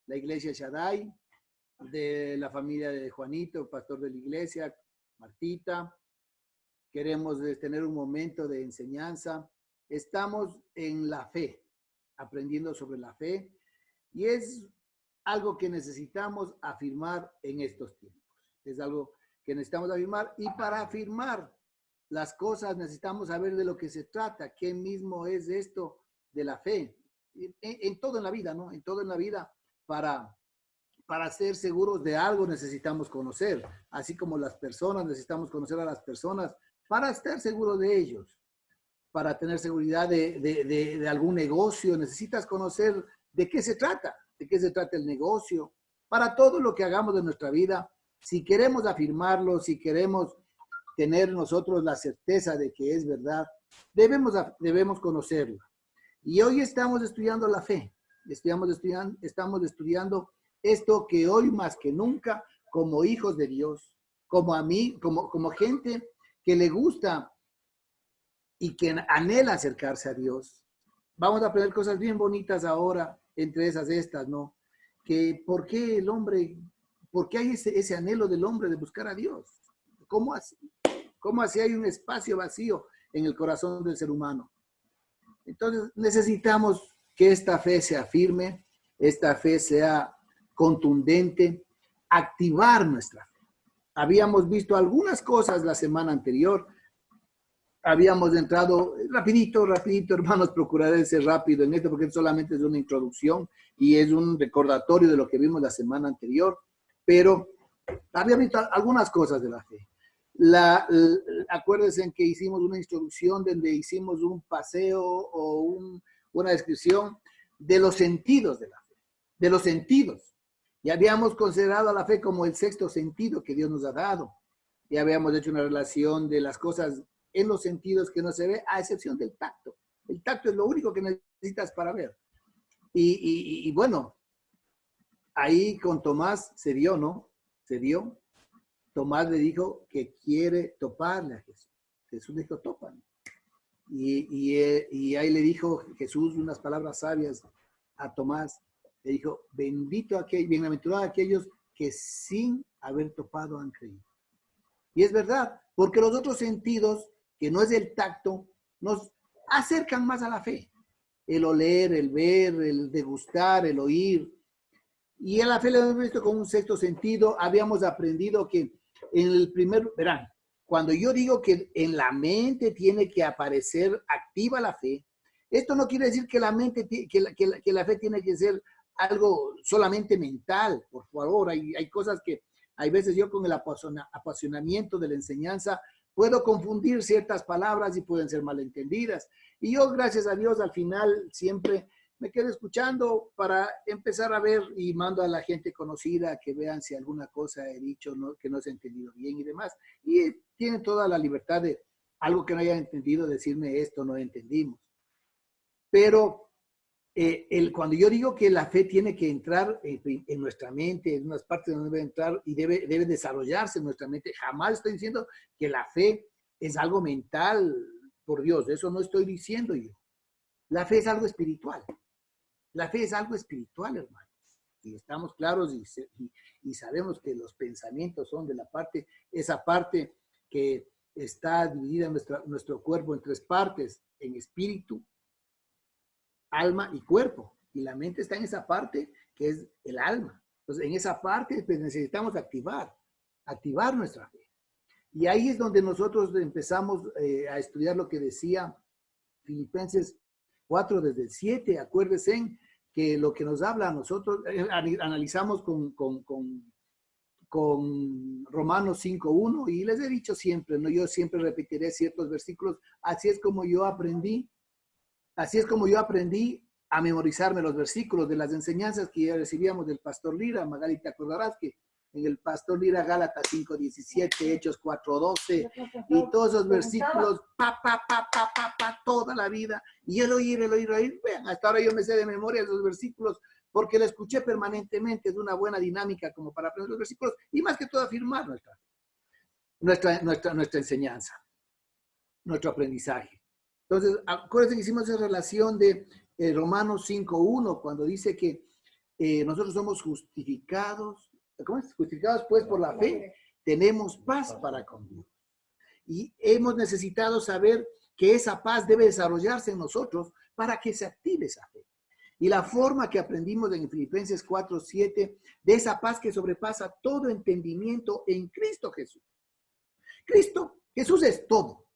la iglesia Shaddai, de la familia de Juanito, pastor de la iglesia, Martita. Queremos tener un momento de enseñanza. Estamos en la fe, aprendiendo sobre la fe, y es algo que necesitamos afirmar en estos tiempos. Es algo que necesitamos afirmar, y para afirmar las cosas necesitamos saber de lo que se trata, qué mismo es esto de la fe. En todo en la vida, ¿no? En todo en la vida, para ser seguros de algo necesitamos conocer, así como las personas necesitamos conocer a las personas para estar seguros de ellos. Para tener seguridad de algún negocio necesitas conocer de qué se trata el negocio. Para todo lo que hagamos de nuestra vida, si queremos afirmarlo, si queremos tener nosotros la certeza de que es verdad, debemos conocerlo. Y hoy estamos estudiando la fe, estamos estudiando esto que hoy más que nunca, como hijos de Dios, como gente que le gusta y que anhela acercarse a Dios. Vamos a aprender cosas bien bonitas ahora, entre esas estas, ¿no? Que por qué hay ese anhelo del hombre de buscar a Dios. ¿Cómo así? ¿Cómo así hay un espacio vacío en el corazón del ser humano? Entonces necesitamos que esta fe sea firme, esta fe sea contundente, activar nuestra fe. Habíamos visto algunas cosas la semana anterior. Habíamos entrado rapidito, hermanos, procuraré ser rápido en esto porque solamente es una introducción y es un recordatorio de lo que vimos la semana anterior, pero había visto algunas cosas de la fe. Acuérdense que hicimos una introducción donde hicimos un paseo o una descripción de los sentidos de la fe, de los sentidos. Y habíamos considerado a la fe como el sexto sentido que Dios nos ha dado. Y habíamos hecho una relación de las cosas en los sentidos que no se ve, a excepción del tacto. El tacto es lo único que necesitas para ver. Y bueno, ahí con Tomás se dio, ¿no? Se dio. Tomás le dijo que quiere toparle a Jesús. Jesús le dijo, tópame. Y ahí le dijo Jesús unas palabras sabias a Tomás. Le dijo, bienaventurado aquellos que sin haber topado han creído. Y es verdad, porque los otros sentidos, que no es el tacto, nos acercan más a la fe. El oler, el ver, el degustar, el oír. Y en la fe le hemos visto con un sexto sentido. Habíamos aprendido que en el verán, cuando yo digo que en la mente tiene que aparecer activa la fe, esto no quiere decir que la fe tiene que ser algo solamente mental. Por favor, hay cosas que hay veces yo con el apasionamiento de la enseñanza puedo confundir ciertas palabras y pueden ser malentendidas. Y yo, gracias a Dios, al final siempre me quedo escuchando para empezar a ver y mando a la gente conocida que vean si alguna cosa he dicho que no se ha entendido bien y demás. Y tienen toda la libertad de algo que no hayan entendido, decirme esto no entendimos. Pero cuando yo digo que la fe tiene que entrar en nuestra mente, en unas partes donde debe entrar y debe desarrollarse en nuestra mente, jamás estoy diciendo que la fe es algo mental, por Dios, eso no estoy diciendo yo. La fe es algo espiritual. La fe es algo espiritual, hermanos. Y estamos claros y sabemos que los pensamientos son de esa parte que está dividida en nuestro cuerpo en tres partes, en espíritu, alma y cuerpo. Y la mente está en esa parte que es el alma. Entonces, en esa parte pues, necesitamos activar nuestra fe. Y ahí es donde nosotros empezamos a estudiar lo que decía Filipenses 4 desde el 7. Acuérdense que lo que nos habla a nosotros, analizamos con Romanos 5.1 y les he dicho siempre, ¿no? Yo siempre repetiré ciertos versículos. Así es como yo aprendí a memorizarme los versículos de las enseñanzas que ya recibíamos del pastor Lira. Magali, te acordarás que en el pastor Lira, Gálatas 5.17, Hechos 4.12 y todos esos versículos, toda la vida. Y el oír. Vean, hasta ahora yo me sé de memoria esos versículos porque lo escuché permanentemente. Es una buena dinámica como para aprender los versículos y más que todo afirmar nuestra enseñanza, nuestro aprendizaje. Entonces, acuérdense que hicimos esa relación de Romanos 5.1 cuando dice que nosotros somos justificados, ¿cómo es? Justificados pues por la fe, tenemos paz para con Dios. Y hemos necesitado saber que esa paz debe desarrollarse en nosotros para que se active esa fe. Y la forma que aprendimos en Filipenses 4:7, de esa paz que sobrepasa todo entendimiento en Cristo Jesús. Jesús es todo.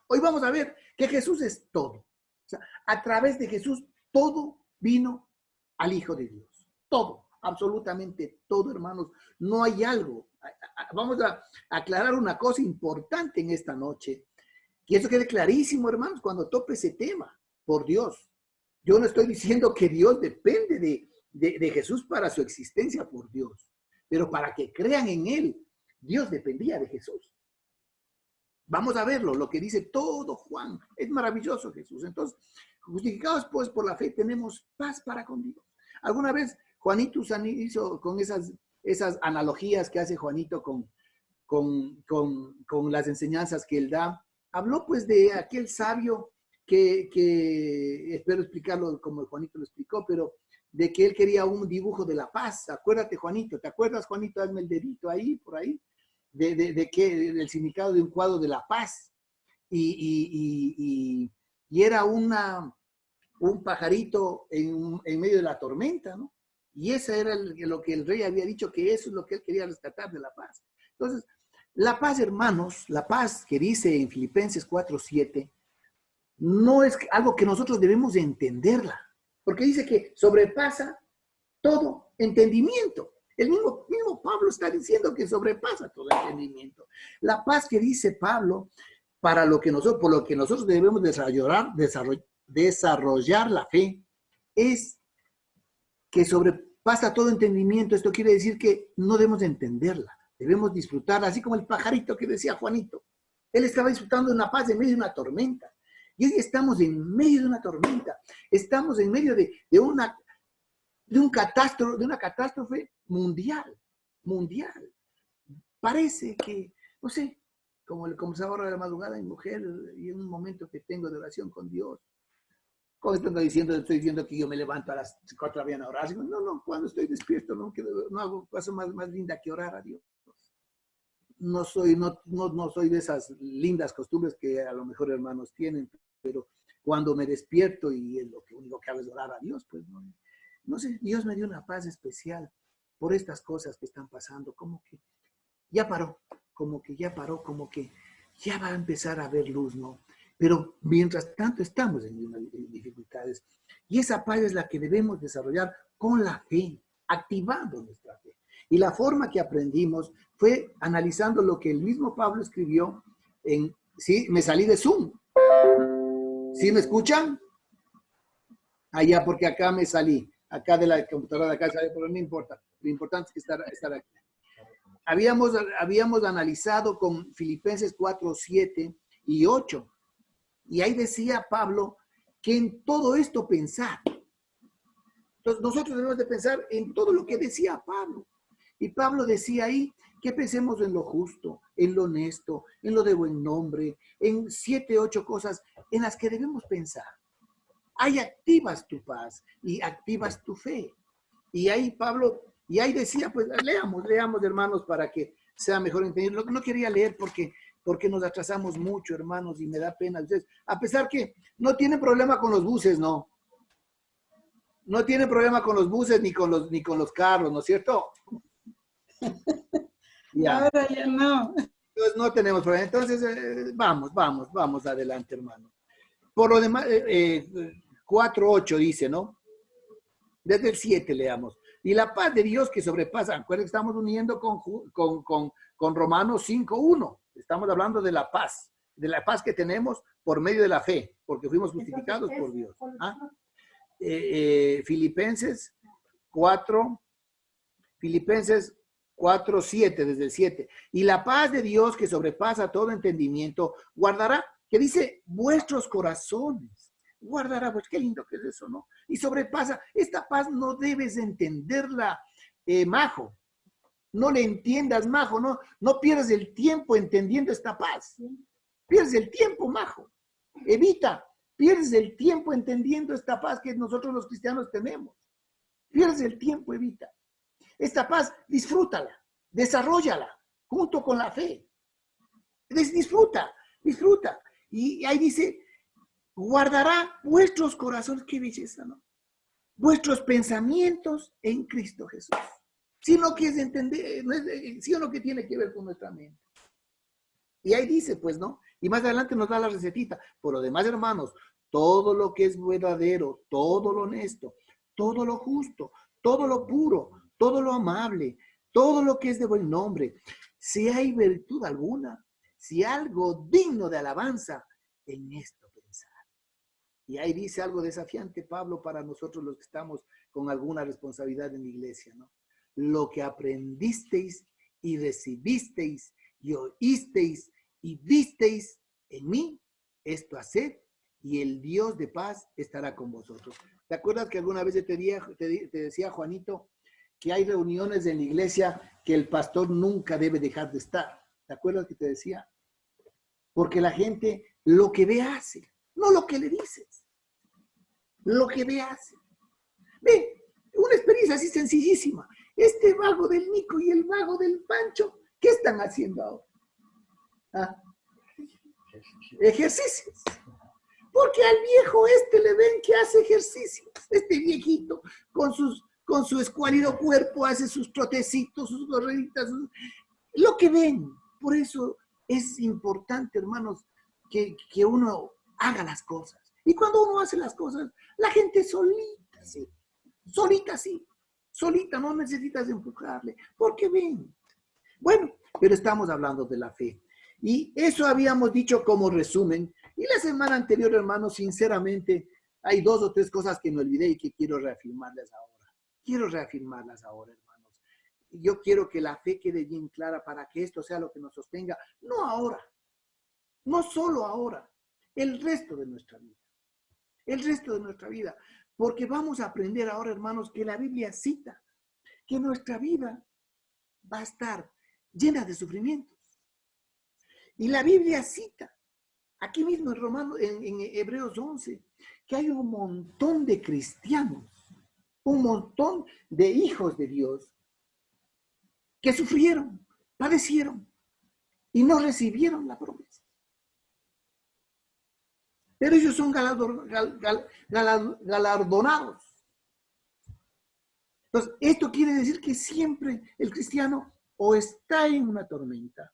Hoy vamos a ver que Jesús es todo. O sea, a través de Jesús todo vino al Hijo de Dios. Todo, absolutamente todo, hermanos. No hay algo. Vamos a aclarar una cosa importante en esta noche. Y eso quede clarísimo, hermanos, cuando tope ese tema. Por Dios. Yo no estoy diciendo que Dios depende de Jesús para su existencia, por Dios. Pero para que crean en Él, Dios dependía de Jesús. Vamos a verlo, lo que dice todo Juan. Es maravilloso Jesús. Entonces, justificados pues por la fe, tenemos paz para con Dios. Alguna vez Juanito hizo con esas analogías que hace Juanito con las enseñanzas que él da. Habló pues de aquel sabio que espero explicarlo como Juanito lo explicó, pero de que él quería un dibujo de la paz. Acuérdate, Juanito. ¿Te acuerdas, Juanito? Hazme el dedito ahí, por ahí. Del significado de un cuadro de la paz. Y era un pajarito en medio de la tormenta, ¿no? Y eso era lo que el rey había dicho, que eso es lo que él quería rescatar de la paz. Entonces, la paz, hermanos, la paz que dice en Filipenses 4:7, no es algo que nosotros debemos de entenderla, porque dice que sobrepasa todo entendimiento. El mismo Pablo está diciendo que sobrepasa todo entendimiento. La paz que dice Pablo, por lo que nosotros debemos desarrollar la fe, es que sobrepasa todo entendimiento. Esto quiere decir que no debemos de entenderla, debemos disfrutarla, así como el pajarito que decía Juanito. Él estaba disfrutando de una paz en medio de una tormenta. Y hoy estamos en medio de una tormenta, estamos en medio de una catástrofe mundial. Parece que, no sé, como se ahorra de la madrugada en mujer y en un momento que tengo de oración con Dios. Como estoy diciendo que yo me levanto a las 4 de la mañana a orar. No, cuando estoy despierto no hago cosa más linda que orar a Dios. No soy de esas lindas costumbres que a lo mejor hermanos tienen, pero cuando me despierto y lo único que hago es orar a Dios, pues no sé, Dios me dio una paz especial por estas cosas que están pasando, como que ya paró, como que ya va a empezar a haber luz, ¿no? Pero mientras tanto estamos en dificultades. Y esa paz es la que debemos desarrollar con la fe, activando nuestra fe. Y la forma que aprendimos fue analizando lo que el mismo Pablo escribió ¿sí? Me salí de Zoom. ¿Sí me escuchan? Allá, porque acá me salí. Acá de la computadora de acá, pero no importa. Lo importante es que estar aquí. Habíamos analizado con Filipenses 4:7 y 8. Y ahí decía Pablo que en todo esto pensar. Entonces nosotros debemos de pensar en todo lo que decía Pablo. Y Pablo decía ahí que pensemos en lo justo, en lo honesto, en lo de buen nombre, en 7, 8 cosas en las que debemos pensar. Ahí activas tu paz y activas tu fe. Y ahí decía, pues leamos hermanos para que sea mejor entendido. No quería leer porque nos atrasamos mucho, hermanos, y me da pena. Ustedes, a pesar que no tienen problema con los buses, ¿no? No tienen problema con los buses ni con los carros, ¿no es cierto? Ya. Ahora ya no. Entonces no tenemos problema. Entonces, vamos adelante, hermano. Por lo demás, 4:8 dice, ¿no? Desde el 7 leamos. Y la paz de Dios que sobrepasa, acuérdense que estamos uniendo con Romanos 5:1. Estamos hablando de la paz que tenemos por medio de la fe, porque fuimos justificados por Dios. ¿Ah? Filipenses 4:7, desde el 7. Y la paz de Dios que sobrepasa todo entendimiento, guardará, que dice, vuestros corazones. Guardará, pues qué lindo que es eso, ¿no? Y sobrepasa, esta paz no debes entenderla, Majo. No le entiendas, Majo, no pierdas el tiempo entendiendo esta paz. Pierdes el tiempo, Majo. Evita, pierdes el tiempo entendiendo esta paz que nosotros los cristianos tenemos. Pierdes el tiempo, evita. Esta paz, disfrútala, desarróllala, junto con la fe. Disfruta. Y ahí dice, guardará vuestros corazones, qué belleza, ¿no? Vuestros pensamientos en Cristo Jesús. Si no quieres entender, no es, si o no que tiene que ver con nuestra mente. Y ahí dice, pues, ¿no? Y más adelante nos da la recetita. Por lo demás, hermanos, todo lo que es verdadero, todo lo honesto, todo lo justo, todo lo puro, todo lo amable, todo lo que es de buen nombre, si hay virtud alguna, si algo digno de alabanza, en esto pensar. Y ahí dice algo desafiante, Pablo, para nosotros los que estamos con alguna responsabilidad en la iglesia, ¿no? Lo que aprendisteis y recibisteis y oísteis y visteis en mí, esto haced, y el Dios de paz estará con vosotros. ¿Te acuerdas que alguna vez te decía, Juanito, que hay reuniones en la iglesia que el pastor nunca debe dejar de estar? ¿Te acuerdas que te decía? Porque la gente lo que ve hace, no lo que le dices, lo que ve hace. Ve, una experiencia así sencillísima. Este vago del Nico y el vago del Pancho, ¿qué están haciendo ahora? ¿Ah? Ejercicios. Porque al viejo le ven que hace ejercicios. Este viejito con su escuálido cuerpo hace sus trotecitos, sus correditas, lo que ven. Por eso es importante, hermanos, que uno haga las cosas. Y cuando uno hace las cosas, la gente solita, sí. Solita, no necesitas empujarle, porque ven. Bueno, pero estamos hablando de la fe. Y eso habíamos dicho como resumen. Y la semana anterior, hermanos, sinceramente, hay 2 o 3 cosas que me olvidé y que quiero reafirmarlas ahora. Hermanos. Yo quiero que la fe quede bien clara para que esto sea lo que nos sostenga, no ahora, no solo ahora, el resto de nuestra vida. Porque vamos a aprender ahora, hermanos, que la Biblia cita que nuestra vida va a estar llena de sufrimientos. Y la Biblia cita, aquí mismo en Hebreos 11, que hay un montón de cristianos, un montón de hijos de Dios que sufrieron, padecieron y no recibieron la promesa. Pero ellos son galardonados. Entonces, esto quiere decir que siempre el cristiano o está en una tormenta,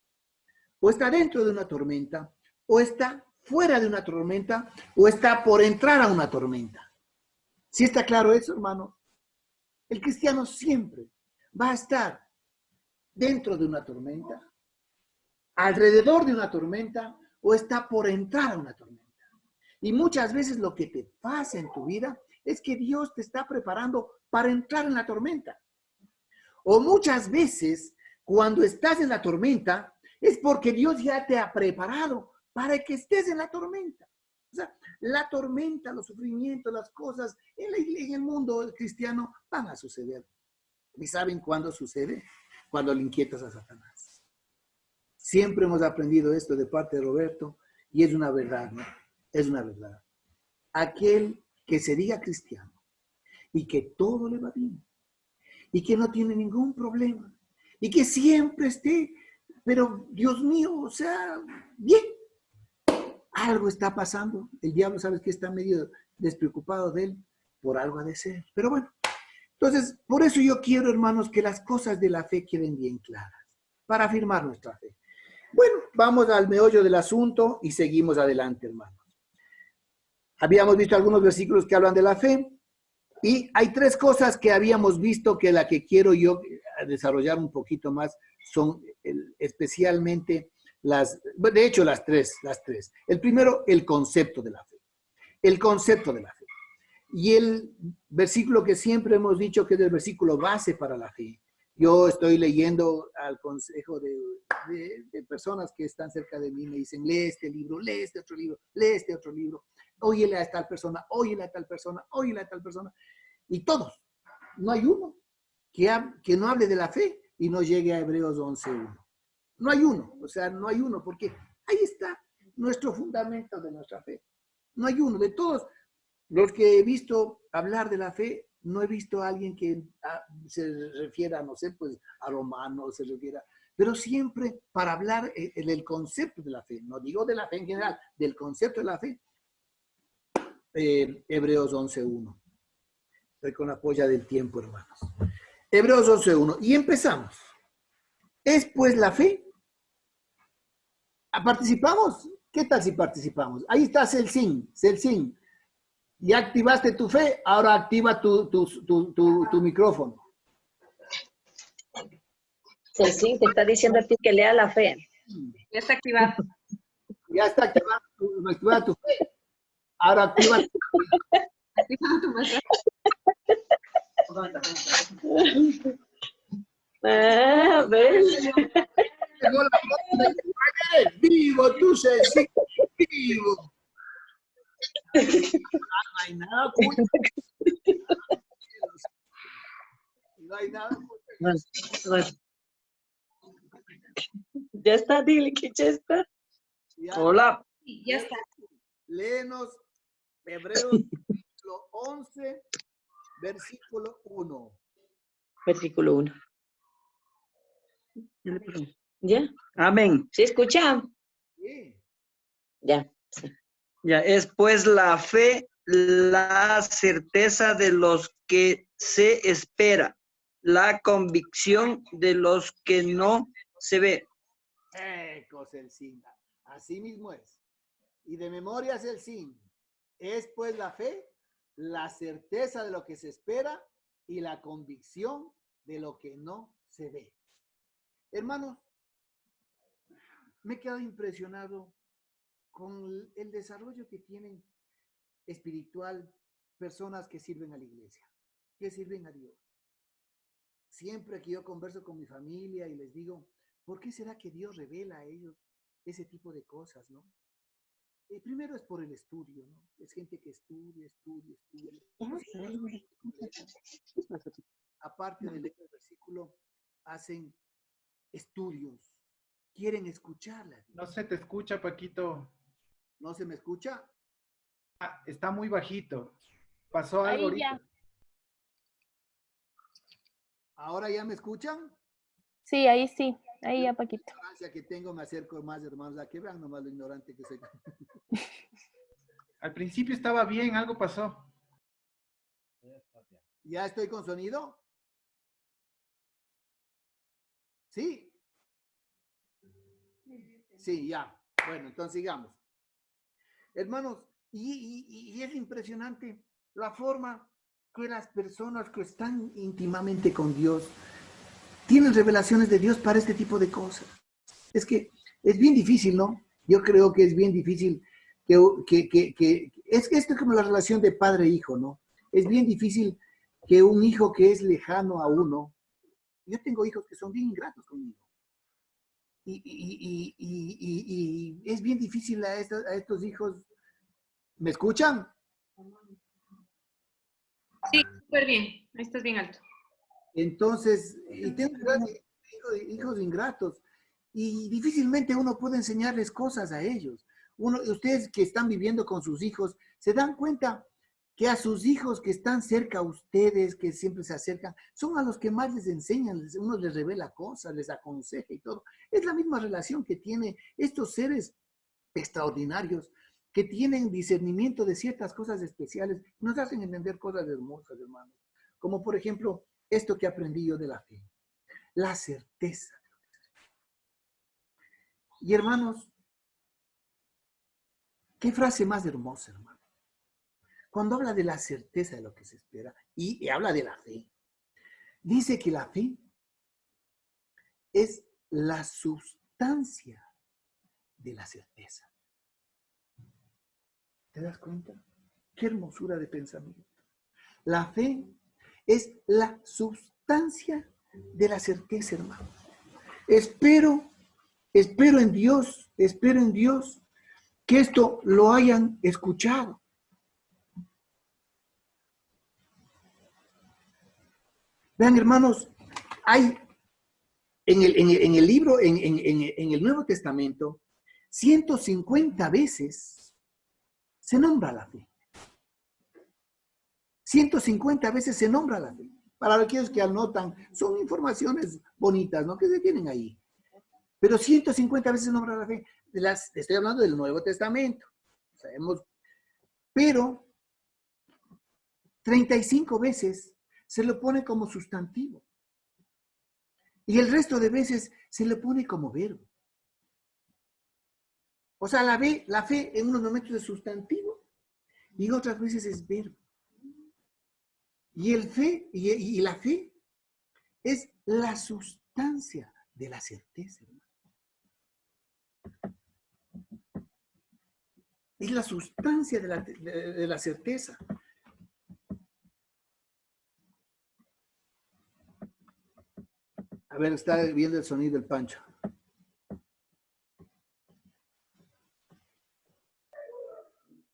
o está dentro de una tormenta, o está fuera de una tormenta, o está por entrar a una tormenta. ¿Sí está claro eso, hermano? El cristiano siempre va a estar dentro de una tormenta, alrededor de una tormenta, o está por entrar a una tormenta. Y muchas veces lo que te pasa en tu vida es que Dios te está preparando para entrar en la tormenta. O muchas veces, cuando estás en la tormenta, es porque Dios ya te ha preparado para que estés en la tormenta. O sea, la tormenta, los sufrimientos, las cosas en el mundo cristiano van a suceder. ¿Y saben cuándo sucede? Cuando le inquietas a Satanás. Siempre hemos aprendido esto de parte de Roberto y es una verdad, ¿no? Es una verdad. Aquel que se diga cristiano y que todo le va bien y que no tiene ningún problema y que siempre esté, pero Dios mío, o sea, bien, algo está pasando. El diablo, sabes que está medio despreocupado de él, por algo ha de ser. Pero bueno, entonces, por eso yo quiero, hermanos, que las cosas de la fe queden bien claras, para afirmar nuestra fe. Bueno, vamos al meollo del asunto y seguimos adelante, hermanos. Habíamos visto algunos versículos que hablan de la fe y hay 3 cosas que habíamos visto que la que quiero yo desarrollar un poquito más son especialmente las tres. El primero, el concepto de la fe. El concepto de la fe. Y el versículo que siempre hemos dicho que es el versículo base para la fe. Yo estoy leyendo al consejo de personas que están cerca de mí, me dicen, lee este libro, lee este otro libro, lee este otro libro, óyele a tal persona, óyele a tal persona, óyele a tal persona. Y todos, no hay uno que no hable de la fe y no llegue a Hebreos 11:1. No hay uno, o sea, no hay uno, porque ahí está nuestro fundamento de nuestra fe. No hay uno, de todos los que he visto hablar de la fe, No he visto a alguien que se refiera, no sé, pues a Romanos, se refiera, pero siempre para hablar del concepto de la fe, no digo de la fe en general, del concepto de la fe, Hebreos 11.1. Estoy con la polla del tiempo, hermanos. Hebreos 11.1. Y empezamos. ¿Es pues la fe? ¿Participamos? ¿Qué tal si participamos? Ahí está Celsin. Ya activaste tu fe, ahora activa tu micrófono. Celsin, te está diciendo a ti que lea la fe. Ya está activado. Ya está activada tu fe. Ahora activa tu ¿Ves? Vivo, tú Celsin, vivo. No hay nada, no hay nada. Ya está, dile que ya está. Ya. Hola. Ya está. Léenos Hebreos 11, versículo 1. Versículo 1. ¿Ya? Amén. ¿Sí escuchan? Sí. Ya. Sí. Ya, es pues la fe, la certeza de los que se espera, la convicción de los que no se ve. Celsin. Así mismo es. Y de memoria Celsin. Es pues la fe, la certeza de lo que se espera y la convicción de lo que no se ve. Hermanos, me he quedado impresionado con el desarrollo que tienen espiritual personas que sirven a la iglesia, que sirven a Dios. Siempre que yo converso con mi familia y les digo, ¿por qué será que Dios revela a ellos ese tipo de cosas, no? Primero es por el estudio, ¿no? Es gente que estudia. Aparte del versículo, hacen estudios, quieren escucharla. No se te escucha, Paquito. ¿No se me escucha? Está muy bajito. Pasó algo ahorita. ¿Ahora ya me escuchan? Sí, ahí sí. Ahí ya, Paquito. La ignorancia que tengo, me acerco más, hermanos, a que vean nomás lo ignorante que soy. Al principio estaba bien, algo pasó. ¿Ya estoy con sonido? ¿Sí? Sí, ya. Bueno, entonces sigamos. Hermanos, y es impresionante la forma que las personas que están íntimamente con Dios tienen revelaciones de Dios para este tipo de cosas. Es que es bien difícil, ¿no? Yo creo que es bien difícil es que esto es como la relación de padre e hijo, ¿no? Es bien difícil que un hijo que es lejano a uno, yo tengo hijos que son bien ingratos conmigo, y es bien difícil a estos hijos. ¿Me escuchan? Sí, súper bien. Ahí estás bien alto. Entonces, y tengo hijos ingratos, y difícilmente uno puede enseñarles cosas a ellos. Ustedes que están viviendo con sus hijos, se dan cuenta que a sus hijos que están cerca a ustedes, que siempre se acercan, son a los que más les enseñan, uno les revela cosas, les aconseja y todo. Es la misma relación que tienen estos seres extraordinarios, que tienen discernimiento de ciertas cosas especiales, nos hacen entender cosas hermosas, hermanos. Como por ejemplo, esto que aprendí yo de la fe, la certeza. Y hermanos, qué frase más hermosa, hermano. Cuando habla de la certeza de lo que se espera y habla de la fe, dice que la fe es la sustancia de la certeza. ¿Te das cuenta? Qué hermosura de pensamiento. La fe es la sustancia de la certeza, hermano. Espero en Dios que esto lo hayan escuchado. Vean, hermanos, hay en el libro, en el Nuevo Testamento, 150 veces se nombra la fe. 150 veces se nombra la fe. Para aquellos que anotan, son informaciones bonitas, ¿no? Que se tienen ahí. Pero 150 veces se nombra la fe. Estoy hablando del Nuevo Testamento. Sabemos. Pero 35 veces se lo pone como sustantivo. Y el resto de veces se le pone como verbo. O sea, la fe en unos momentos es sustantivo y otras veces es verbo. Y la fe es la sustancia de la certeza, hermano. Es la sustancia de la certeza. A ver, está viendo el sonido del Pancho.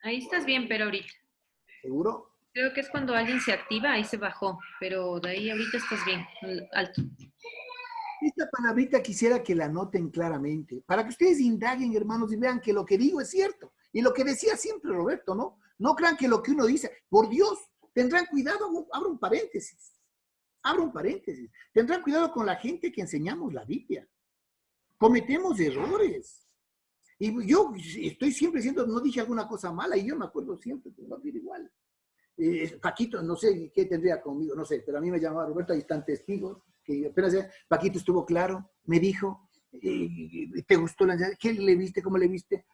Ahí estás bien, pero ahorita. ¿Seguro? Creo que es cuando alguien se activa, ahí se bajó, pero de ahí ahorita estás bien, alto. Esta palabrita quisiera que la noten claramente, para que ustedes indaguen, hermanos, y vean que lo que digo es cierto. Y lo que decía siempre Roberto, ¿no? No crean que lo que uno dice, por Dios, tendrán cuidado, abro un paréntesis. Tendrán cuidado con la gente que enseñamos la Biblia. Cometemos errores. Y yo estoy siempre diciendo, no dije alguna cosa mala, y yo me acuerdo siempre, que va a ir igual. Paquito, no sé qué tendría conmigo, no sé, pero a mí me llamaba Roberto, ahí están testigos, que apenas Paquito estuvo claro, me dijo, ¿te gustó la enseñanza? ¿Qué le viste? ¿Cómo le viste?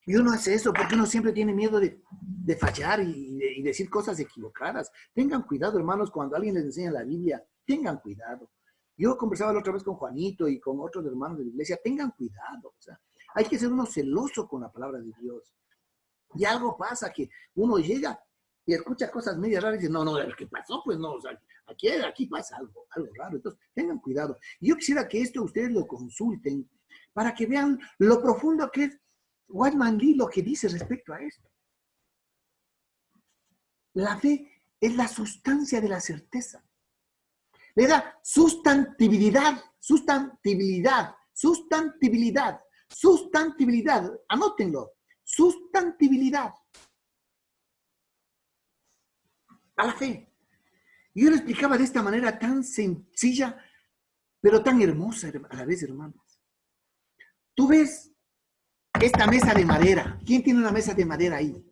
Y uno hace eso porque uno siempre tiene miedo de fallar y decir cosas equivocadas. Tengan cuidado, hermanos, cuando alguien les enseña la Biblia, tengan cuidado. Yo conversaba la otra vez con Juanito y con otros hermanos de la iglesia, tengan cuidado. O sea, hay que ser uno celoso con la palabra de Dios. Y algo pasa que uno llega y escucha cosas medias raras y dice, no, ¿qué pasó? Pues no, o sea, aquí pasa algo raro. Entonces, tengan cuidado. Y yo quisiera que esto ustedes lo consulten para que vean lo profundo que es Whitman Lee, lo que dice respecto a esto. La fe es la sustancia de la certeza. Le da sustantibilidad. Anótenlo. Sustantibilidad a la fe. Y yo lo explicaba de esta manera tan sencilla, pero tan hermosa a la vez, hermanos. Tú ves esta mesa de madera. ¿Quién tiene una mesa de madera ahí?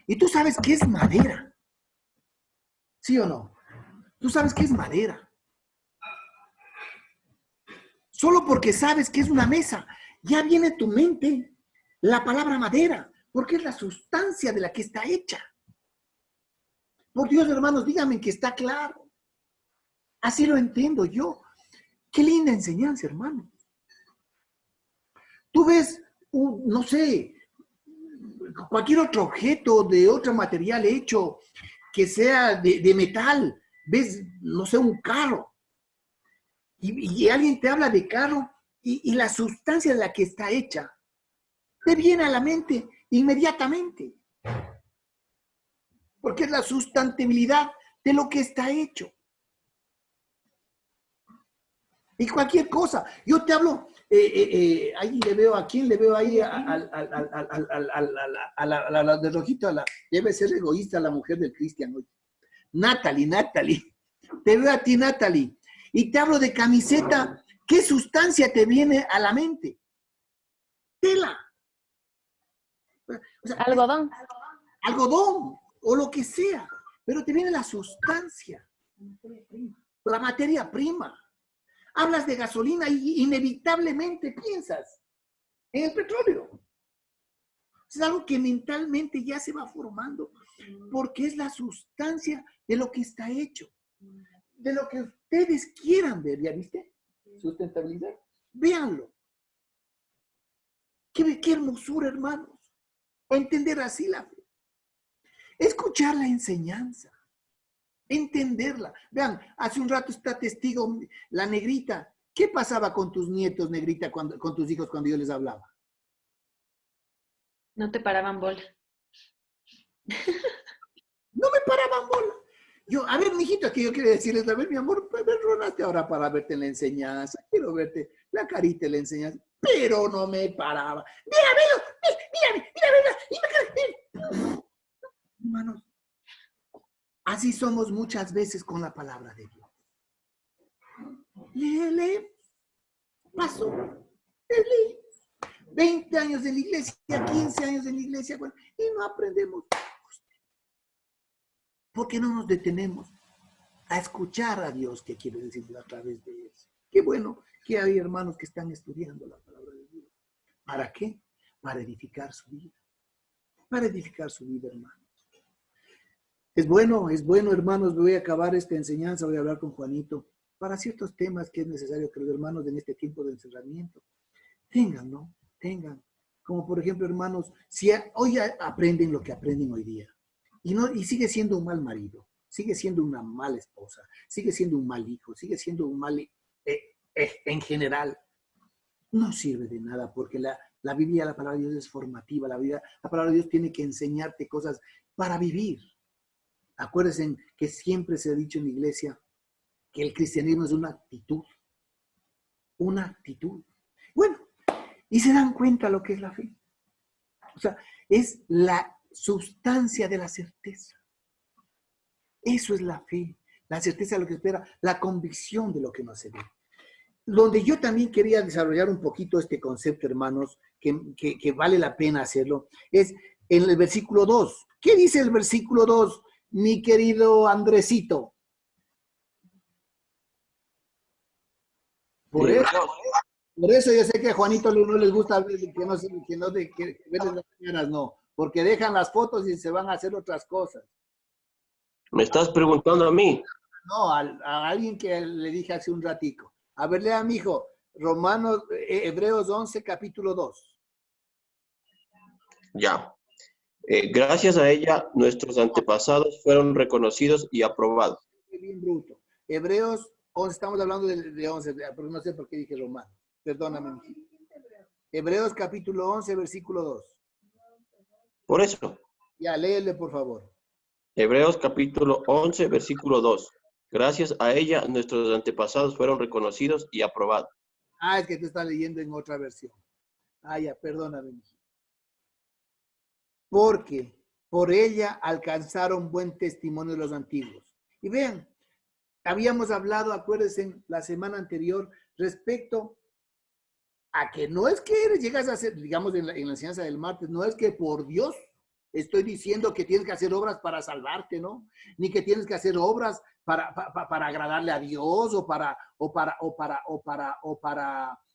Y tú sabes qué es madera. ¿Sí o no? Tú sabes qué es madera. Solo porque sabes que es una mesa, ya viene a tu mente la palabra madera, porque es la sustancia de la que está hecha. Por Dios, hermanos, díganme que está claro. Así lo entiendo yo. Qué linda enseñanza, hermano. Tú ves, no sé, cualquier otro objeto de otro material hecho que sea de metal. Ves, no sé, un carro. Y alguien te habla de carro y la sustancia de la que está hecha te viene a la mente inmediatamente. Porque es la sustantibilidad de lo que está hecho. Y cualquier cosa. Yo te hablo, ahí le veo, ¿a quién le veo ahí? A la de rojito, debe ser egoísta la mujer del Cristian hoy. Natalie. Te veo a ti, Natalie. Y te hablo de camiseta. ¿Qué sustancia te viene a la mente? Tela. O sea, Algodón. Algodón o lo que sea. Pero te viene la sustancia. La materia prima. Hablas de gasolina y inevitablemente piensas en el petróleo. Es algo que mentalmente ya se va formando porque es la sustancia de lo que está hecho. De lo que ustedes quieran ver, ¿ya viste? Sustentabilidad. Véanlo. Qué hermosura, hermanos. Entender así la fe. Escuchar la enseñanza. Entenderla. Vean, hace un rato está testigo la negrita. ¿Qué pasaba con tus nietos, negrita, con tus hijos cuando yo les hablaba? No te paraban bola. No me paraban bola. Yo, a ver, mijito, que yo quiero decirles, a ver, mi amor, ronaste ahora para verte en la enseñanza. Quiero verte la carita en la enseñanza. Pero no me paraba. Mira. Hermanos, así somos muchas veces con la palabra de Dios. Leemos, pasó, leí 20 años en la iglesia, 15 años en la iglesia, bueno, y no aprendemos. ¿Por qué no nos detenemos a escuchar a Dios que quiere decirlo a través de eso? Qué bueno que hay hermanos que están estudiando la palabra de Dios. ¿Para qué? Para edificar su vida. Para edificar su vida, hermanos. Es bueno, hermanos. Voy a acabar esta enseñanza, voy a hablar con Juanito para ciertos temas que es necesario que los hermanos en este tiempo de encerramiento tengan, ¿no? Tengan. Como por ejemplo, hermanos, si hoy aprenden lo que aprenden hoy día y sigue siendo un mal marido, sigue siendo una mala esposa, sigue siendo un mal hijo, sigue siendo un mal en general, no sirve de nada porque la Biblia, la palabra de Dios es formativa, la palabra de Dios tiene que enseñarte cosas para vivir. Acuérdense que siempre se ha dicho en la iglesia que el cristianismo es una actitud. Una actitud. Bueno, y se dan cuenta lo que es la fe. O sea, es la sustancia de la certeza. Eso es la fe. La certeza de lo que espera, la convicción de lo que no se ve. Donde yo también quería desarrollar un poquito este concepto, hermanos, que vale la pena hacerlo, es en el versículo 2. ¿Qué dice el versículo 2, mi querido Andresito? Por eso yo sé que a Juanito no les gusta ver las caras, no, porque dejan las fotos y se van a hacer otras cosas. ¿Me estás preguntando a mí? No, a alguien que le dije hace un ratico. A ver, lea, mijo, Hebreos 11, capítulo 2. Ya. Gracias a ella, nuestros antepasados fueron reconocidos y aprobados. Bien bruto. Hebreos 11, estamos hablando de 11, pero no sé por qué dije Romano. Perdóname, mijito. Hebreos capítulo 11, versículo 2. Por eso. Ya, léele, por favor. Hebreos capítulo 11, versículo 2. Gracias a ella, nuestros antepasados fueron reconocidos y aprobados. Ah, es que te está leyendo en otra versión. Ah, ya, perdóname, mijito. Porque por ella alcanzaron buen testimonio los antiguos. Y vean, habíamos hablado, acuérdense, la semana anterior, respecto a que no es que llegas a hacer, digamos, en la enseñanza del martes, no es que por Dios estoy diciendo que tienes que hacer obras para salvarte, ¿no? Ni que tienes que hacer obras para agradarle a Dios o para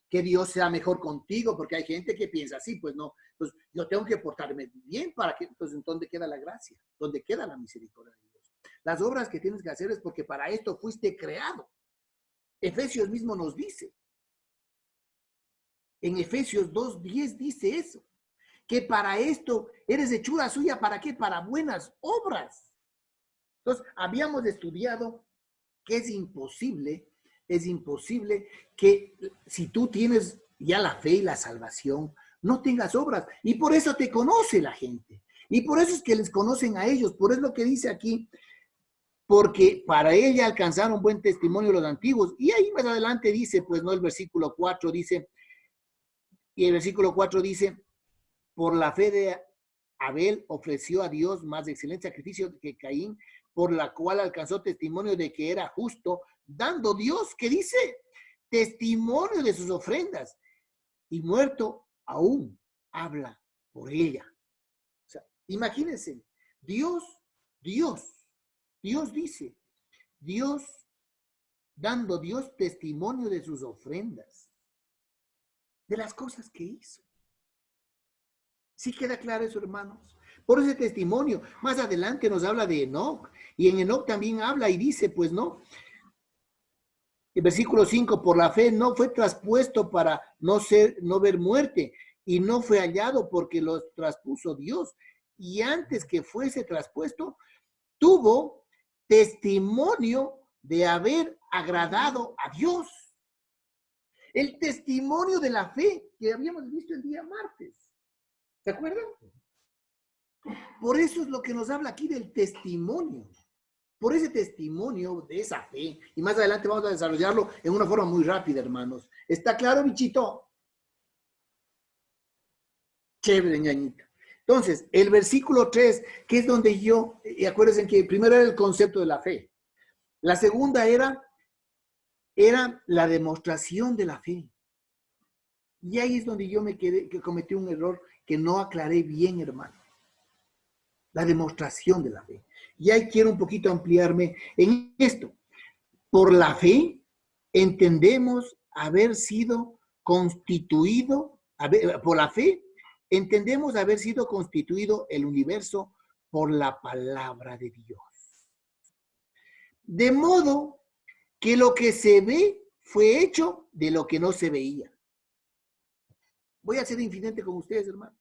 que Dios sea mejor contigo, porque hay gente que piensa así, pues no, pues yo tengo que portarme bien para que, entonces, ¿dónde queda la gracia? ¿Dónde queda la misericordia de Dios? Las obras que tienes que hacer es porque para esto fuiste creado. Efesios mismo nos dice. En Efesios 2:10 dice eso. Que para esto eres hechura suya, ¿para qué? Para buenas obras. Entonces, habíamos estudiado que es imposible que si tú tienes ya la fe y la salvación, no tengas obras. Y por eso te conoce la gente. Y por eso es que les conocen a ellos. Por eso es lo que dice aquí, porque para ella alcanzaron buen testimonio los antiguos. Y ahí más adelante dice, pues no, el versículo 4 dice, y el versículo 4 dice, por la fe de Abel ofreció a Dios más excelente sacrificio que Caín, por la cual alcanzó testimonio de que era justo, dando Dios, ¿qué dice? Testimonio de sus ofrendas. Y muerto aún habla por ella. O sea, imagínense, Dios dice, dando Dios testimonio de sus ofrendas, de las cosas que hizo. ¿Sí queda claro eso, hermanos? Por ese testimonio, más adelante nos habla de Enoc, y en Enoc también habla y dice, pues no, el versículo 5, por la fe no fue traspuesto para no ver muerte, y no fue hallado porque los traspuso Dios, y antes que fuese traspuesto, tuvo testimonio de haber agradado a Dios. El testimonio de la fe que habíamos visto el día martes. ¿Se acuerdan? Por eso es lo que nos habla aquí del testimonio. Por ese testimonio de esa fe. Y más adelante vamos a desarrollarlo en una forma muy rápida, hermanos. ¿Está claro, bichito? Chévere, ñañita. Entonces, el versículo 3, que es donde yo, y acuérdense que primero era el concepto de la fe. La segunda era la demostración de la fe. Y ahí es donde yo me quedé, que cometí un error que no aclaré bien, hermano. La demostración de la fe. Y ahí quiero un poquito ampliarme en esto. Por la fe entendemos haber sido constituido, por la fe entendemos haber sido constituido el universo por la palabra de Dios. De modo que lo que se ve fue hecho de lo que no se veía. Voy a ser infidente con ustedes, hermano.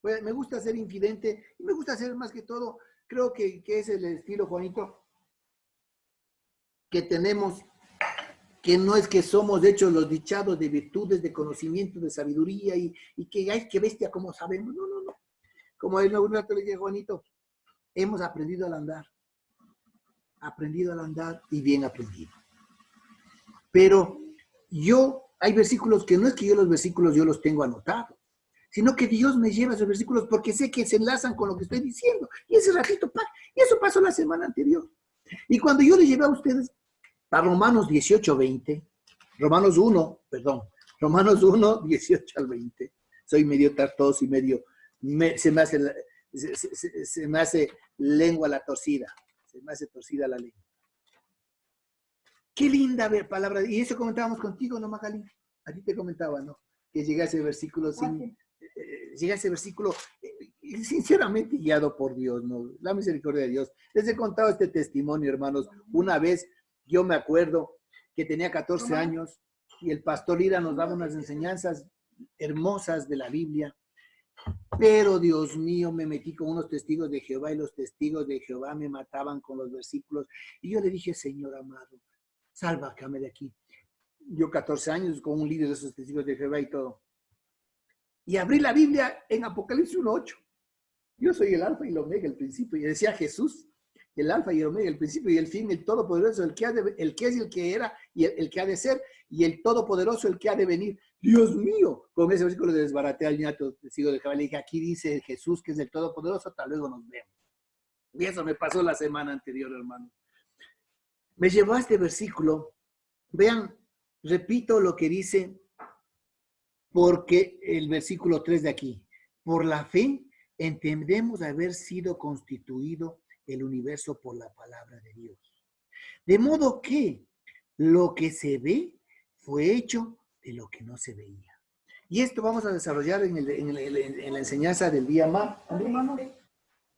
Me gusta ser infidente y me gusta ser más que todo, creo que es el estilo, Juanito, que tenemos, que no es que somos de hecho los dichados de virtudes, de conocimiento, de sabiduría y que hay que bestia como sabemos. No, no, no. Como en un rato le dije, Juanito, hemos aprendido al andar y bien aprendido. Pero hay versículos que no es que yo los tengo anotados, sino que Dios me lleva a esos versículos porque sé que se enlazan con lo que estoy diciendo. Y ese ratito, y eso pasó la semana anterior. Y cuando yo les llevé a ustedes a Romanos 18-20, Romanos 1, 18 al 20, soy medio tartoso y medio, se me hace lengua la torcida, se me hace torcida la lengua. Qué linda palabra, y eso comentábamos contigo, ¿no, Magali? A ti te comentaba, ¿no? Que llegué a ese versículo sinceramente guiado por Dios, ¿no? La misericordia de Dios. Les he contado este testimonio, hermanos. Una vez, yo me acuerdo que tenía 14 años y el pastor Ira nos daba unas enseñanzas hermosas de la Biblia, pero Dios mío, me metí con unos testigos de Jehová y los testigos de Jehová me mataban con los versículos. Y yo le dije, Señor amado, sálvame de aquí. Yo 14 años con un líder de esos testigos de Jehová y todo. Y abrí la Biblia en Apocalipsis 1:8. Yo soy el alfa y el omega, el principio. Y decía Jesús, el alfa y el omega, el principio y el fin, el todopoderoso, el que es y el que era y el que ha de ser, y el todopoderoso, el que ha de venir. Dios mío, con ese versículo de desbaraté al ñato testigo de Jehová. Le dije, aquí dice Jesús que es el todopoderoso, hasta luego nos vemos. Y eso me pasó la semana anterior, hermano. Me llevó a este versículo. Vean, repito lo que dice, porque el versículo 3 de aquí. Por la fe entendemos haber sido constituido el universo por la palabra de Dios. De modo que lo que se ve fue hecho de lo que no se veía. Y esto vamos a desarrollar en la enseñanza del día más. Hermano,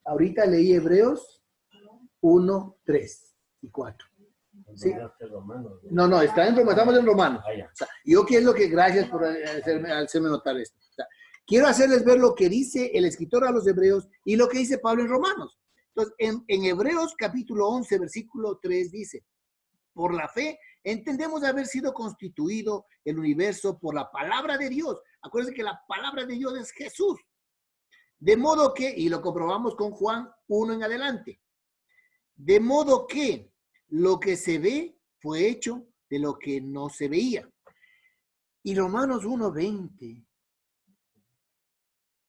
ahorita leí Hebreos 1, 3 y 4. ¿Sí? No, estamos en Romanos. O sea, yo quiero que, gracias por hacerme notar esto. O sea, quiero hacerles ver lo que dice el escritor a los Hebreos y lo que dice Pablo en Romanos. Entonces, en Hebreos capítulo 11, versículo 3 dice, por la fe entendemos haber sido constituido el universo por la palabra de Dios. Acuérdense que la palabra de Dios es Jesús. De modo que, y lo comprobamos con Juan 1 en adelante, de modo que lo que se ve fue hecho de lo que no se veía. Y Romanos 1:20.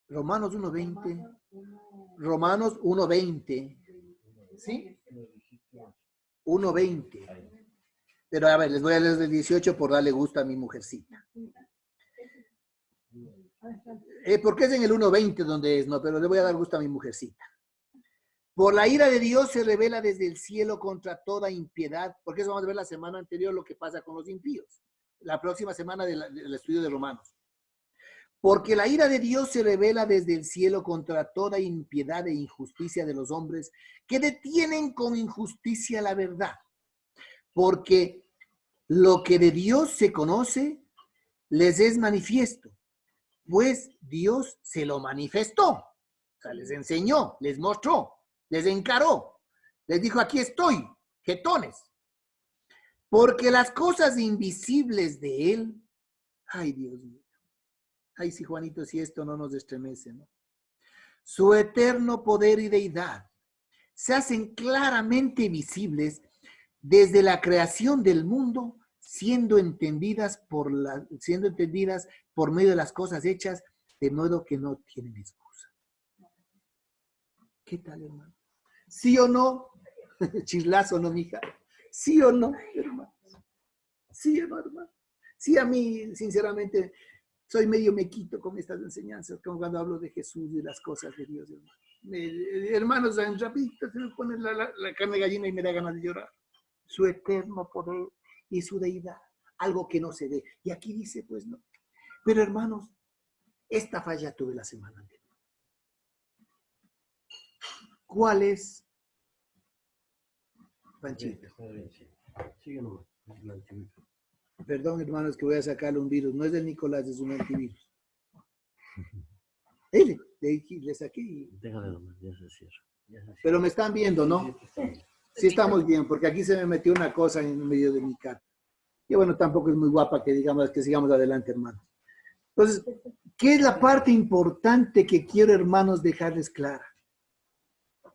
Romanos 1:20. ¿Sí? 1:20. Pero a ver, les voy a leer el 18 por darle gusto a mi mujercita. Porque es en el 1:20 donde es, no, pero le voy a dar gusto a mi mujercita. Por la ira de Dios se revela desde el cielo contra toda impiedad, porque eso vamos a ver la semana anterior lo que pasa con los impíos, la próxima semana del estudio de Romanos. Porque la ira de Dios se revela desde el cielo contra toda impiedad e injusticia de los hombres que detienen con injusticia la verdad. Porque lo que de Dios se conoce les es manifiesto, pues Dios se lo manifestó. O sea, les enseñó, les mostró. Les encaró, les dijo, aquí estoy, jetones. Porque las cosas invisibles de él, ay Dios mío, ay sí Juanito, si esto no nos estremece, ¿no? Su eterno poder y deidad se hacen claramente visibles desde la creación del mundo, siendo entendidas por medio de las cosas hechas, de modo que no tienen excusa. ¿Qué tal, hermano? ¿Sí o no? Chislazo, ¿no, mija? ¿Sí o no, hermano? ¿Sí o no, hermano? Sí, a mí, sinceramente, soy medio mequito con estas enseñanzas, como cuando hablo de Jesús y las cosas de Dios, hermano. Hermanos, rapidito se me pone la carne de gallina y me da ganas de llorar. Su eterno poder y su deidad, algo que no se ve. Y aquí dice, pues no. Pero hermanos, esta falla tuve la semana anterior. ¿Cuál es? Panchito. Perdón, hermanos, que voy a sacarle un virus. No es del Nicolás, es un antivirus. Le saqué. Déjale nomás, ya se cierra. Pero me están viendo, ¿no? Sí estamos bien, porque aquí se me metió una cosa en medio de mi cara. Y bueno, tampoco es muy guapa que digamos que sigamos adelante, hermanos. Entonces, ¿qué es la parte importante que quiero, hermanos, dejarles clara?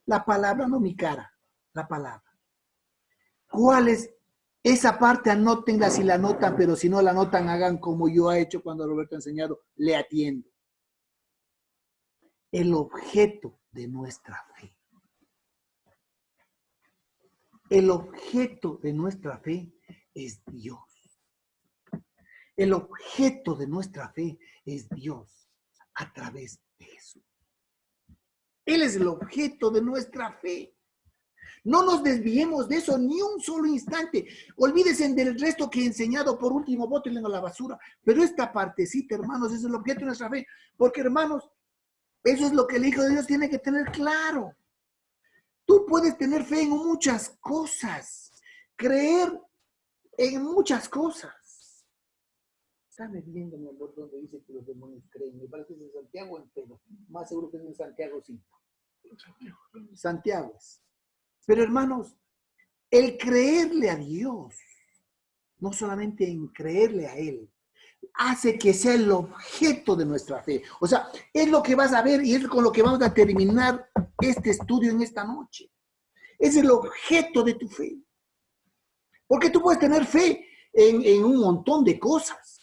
La palabra, no mi cara, la palabra. ¿Cuál es esa parte? Anótenla si la anotan, pero si no la anotan, hagan como yo he hecho cuando Roberto ha enseñado, le atiendo. El objeto de nuestra fe. El objeto de nuestra fe es Dios. El objeto de nuestra fe es Dios a través de Jesús. Él es el objeto de nuestra fe. No nos desviemos de eso ni un solo instante. Olvídense del resto que he enseñado. Por último, bótenlo a la basura. Pero esta partecita, hermanos, es el objeto de nuestra fe. Porque, hermanos, eso es lo que el Hijo de Dios tiene que tener claro. Tú puedes tener fe en muchas cosas. Creer en muchas cosas. Están viendo, mi amor, donde dice que los demonios creen. Me parece que es en Santiago en Pedro. Más seguro que es en Santiago 5. Santiago es. Pero hermanos, el creerle a Dios, no solamente en creerle a Él, hace que sea el objeto de nuestra fe. O sea, es lo que vas a ver y es con lo que vamos a terminar este estudio en esta noche. Es el objeto de tu fe. Porque tú puedes tener fe en un montón de cosas.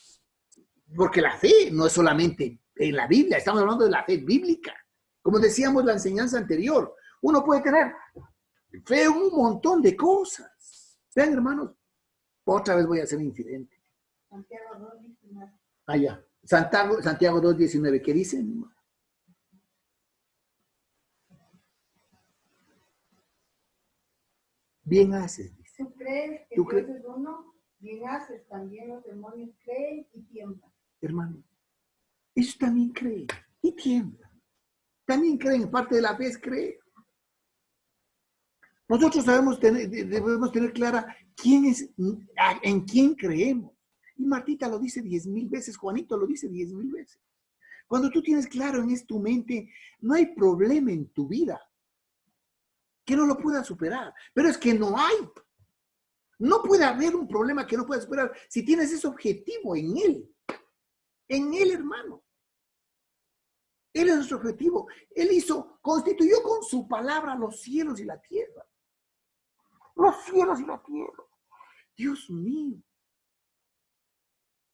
Porque la fe no es solamente en la Biblia, estamos hablando de la fe bíblica. Como decíamos en la enseñanza anterior, uno puede tener fe en un montón de cosas. Vean, hermanos, otra vez voy a ser infidente. Santiago 2:19. Ah, ya. Santiago 2:19, ¿qué dice? Bien haces, dice. Tú crees que ¿Tú Dios crees? es uno, bien haces, también los demonios creen y tiemblan. Hermano, ellos también creen y tiemblan. También creen, parte de la fe es creer. Nosotros debemos tener clara quién es, en quién creemos. Y Martita lo dice 10,000 veces, Juanito lo dice 10,000 veces. Cuando tú tienes claro en tu mente, no hay problema en tu vida que no lo pueda superar. Pero es que no hay. No puede haber un problema que no puedas superar si tienes ese objetivo en Él. En Él, hermano. Él es nuestro objetivo. Él constituyó con su palabra los cielos y la tierra. Los cielos y la tierra. Dios mío.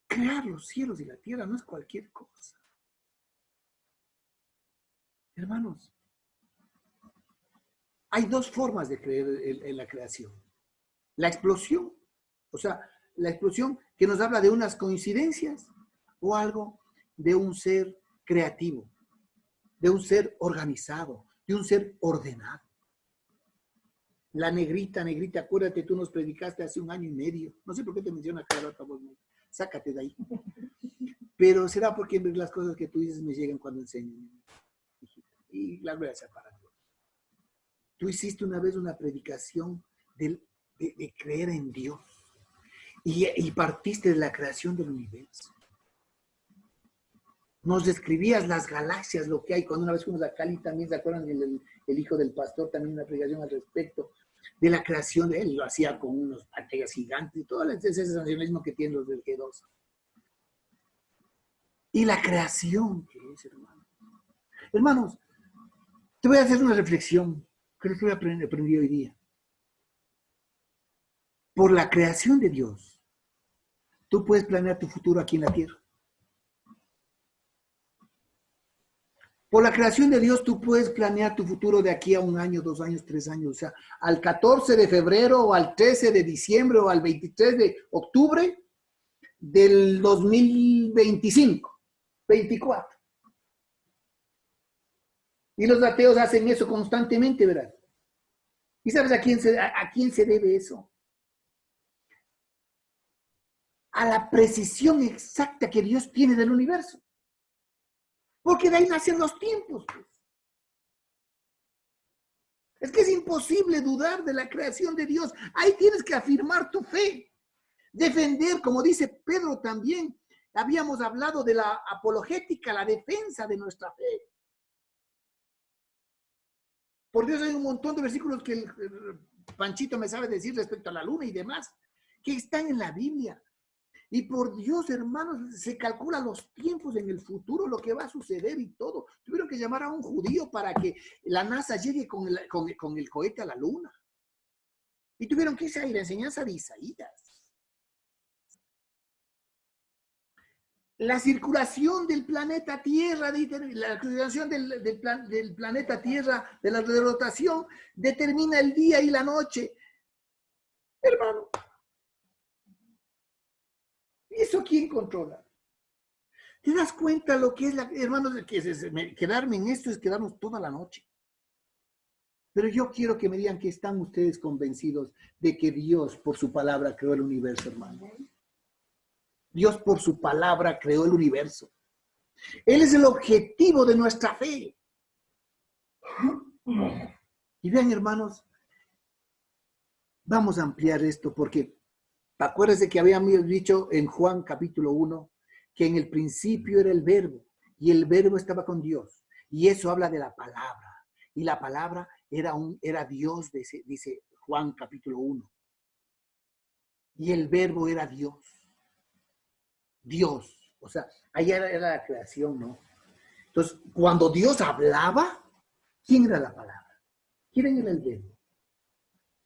Crear los cielos y la tierra no es cualquier cosa. Hermanos, hay dos formas de creer en la creación. La explosión, o sea, la explosión que nos habla de unas coincidencias o algo de un ser creativo, de un ser organizado, de un ser ordenado. La negrita, acuérdate, tú nos predicaste hace 1 año y medio. No sé por qué te menciona cada rato, sácate de ahí. Pero será porque las cosas que tú dices me llegan cuando enseño. Y la gracia para Dios. Tú hiciste una vez una predicación de creer en Dios. Y partiste de la creación del universo. Nos describías las galaxias, lo que hay. Cuando una vez fuimos a Cali también, ¿se acuerdan? El hijo del pastor también una predicación al respecto de la creación de él. Lo hacía con unos pantallas gigantes y todo ese sensacionalismo que tienen los del G2. Y la creación que es, hermano. Hermanos, te voy a hacer una reflexión que estoy aprendiendo hoy día. Por la creación de Dios, tú puedes planear tu futuro aquí en la tierra. Por la creación de Dios tú puedes planear tu futuro de aquí a 1 año, 2 años, 3 años. O sea, al 14 de febrero o al 13 de diciembre o al 23 de octubre del 2025, 24. Y los ateos hacen eso constantemente, ¿verdad? ¿Y sabes a quién se debe eso? A la precisión exacta que Dios tiene del universo. Porque de ahí nacen los tiempos. Pues. Es que es imposible dudar de la creación de Dios. Ahí tienes que afirmar tu fe. Defender, como dice Pedro también. Habíamos hablado de la apologética, la defensa de nuestra fe. Por Dios, hay un montón de versículos que el Panchito me sabe decir respecto a la luna y demás, que están en la Biblia. Y por Dios, hermanos, se calcula los tiempos en el futuro, lo que va a suceder y todo. Tuvieron que llamar a un judío para que la NASA llegue con el cohete a la luna. Y tuvieron que irse a la enseñanza de Isaías. La circulación del planeta Tierra, la circulación del planeta Tierra, de la rotación, determina el día y la noche. Hermano. ¿Eso quién controla? ¿Te das cuenta lo que es hermano, quedarme en esto es quedarnos toda la noche? Pero yo quiero que me digan que están ustedes convencidos de que Dios por su palabra creó el universo, hermano. Dios por su palabra creó el universo. Él es el objetivo de nuestra fe. Y vean, hermanos, vamos a ampliar esto porque acuérdense que habíamos dicho en Juan capítulo 1 que en el principio era el verbo y el verbo estaba con Dios. Y eso habla de la palabra. Y la palabra era Dios, dice Juan capítulo 1. Y el verbo era Dios. Dios. O sea, ahí era la creación, ¿no? Entonces, cuando Dios hablaba, ¿quién era la palabra? ¿Quién era el verbo?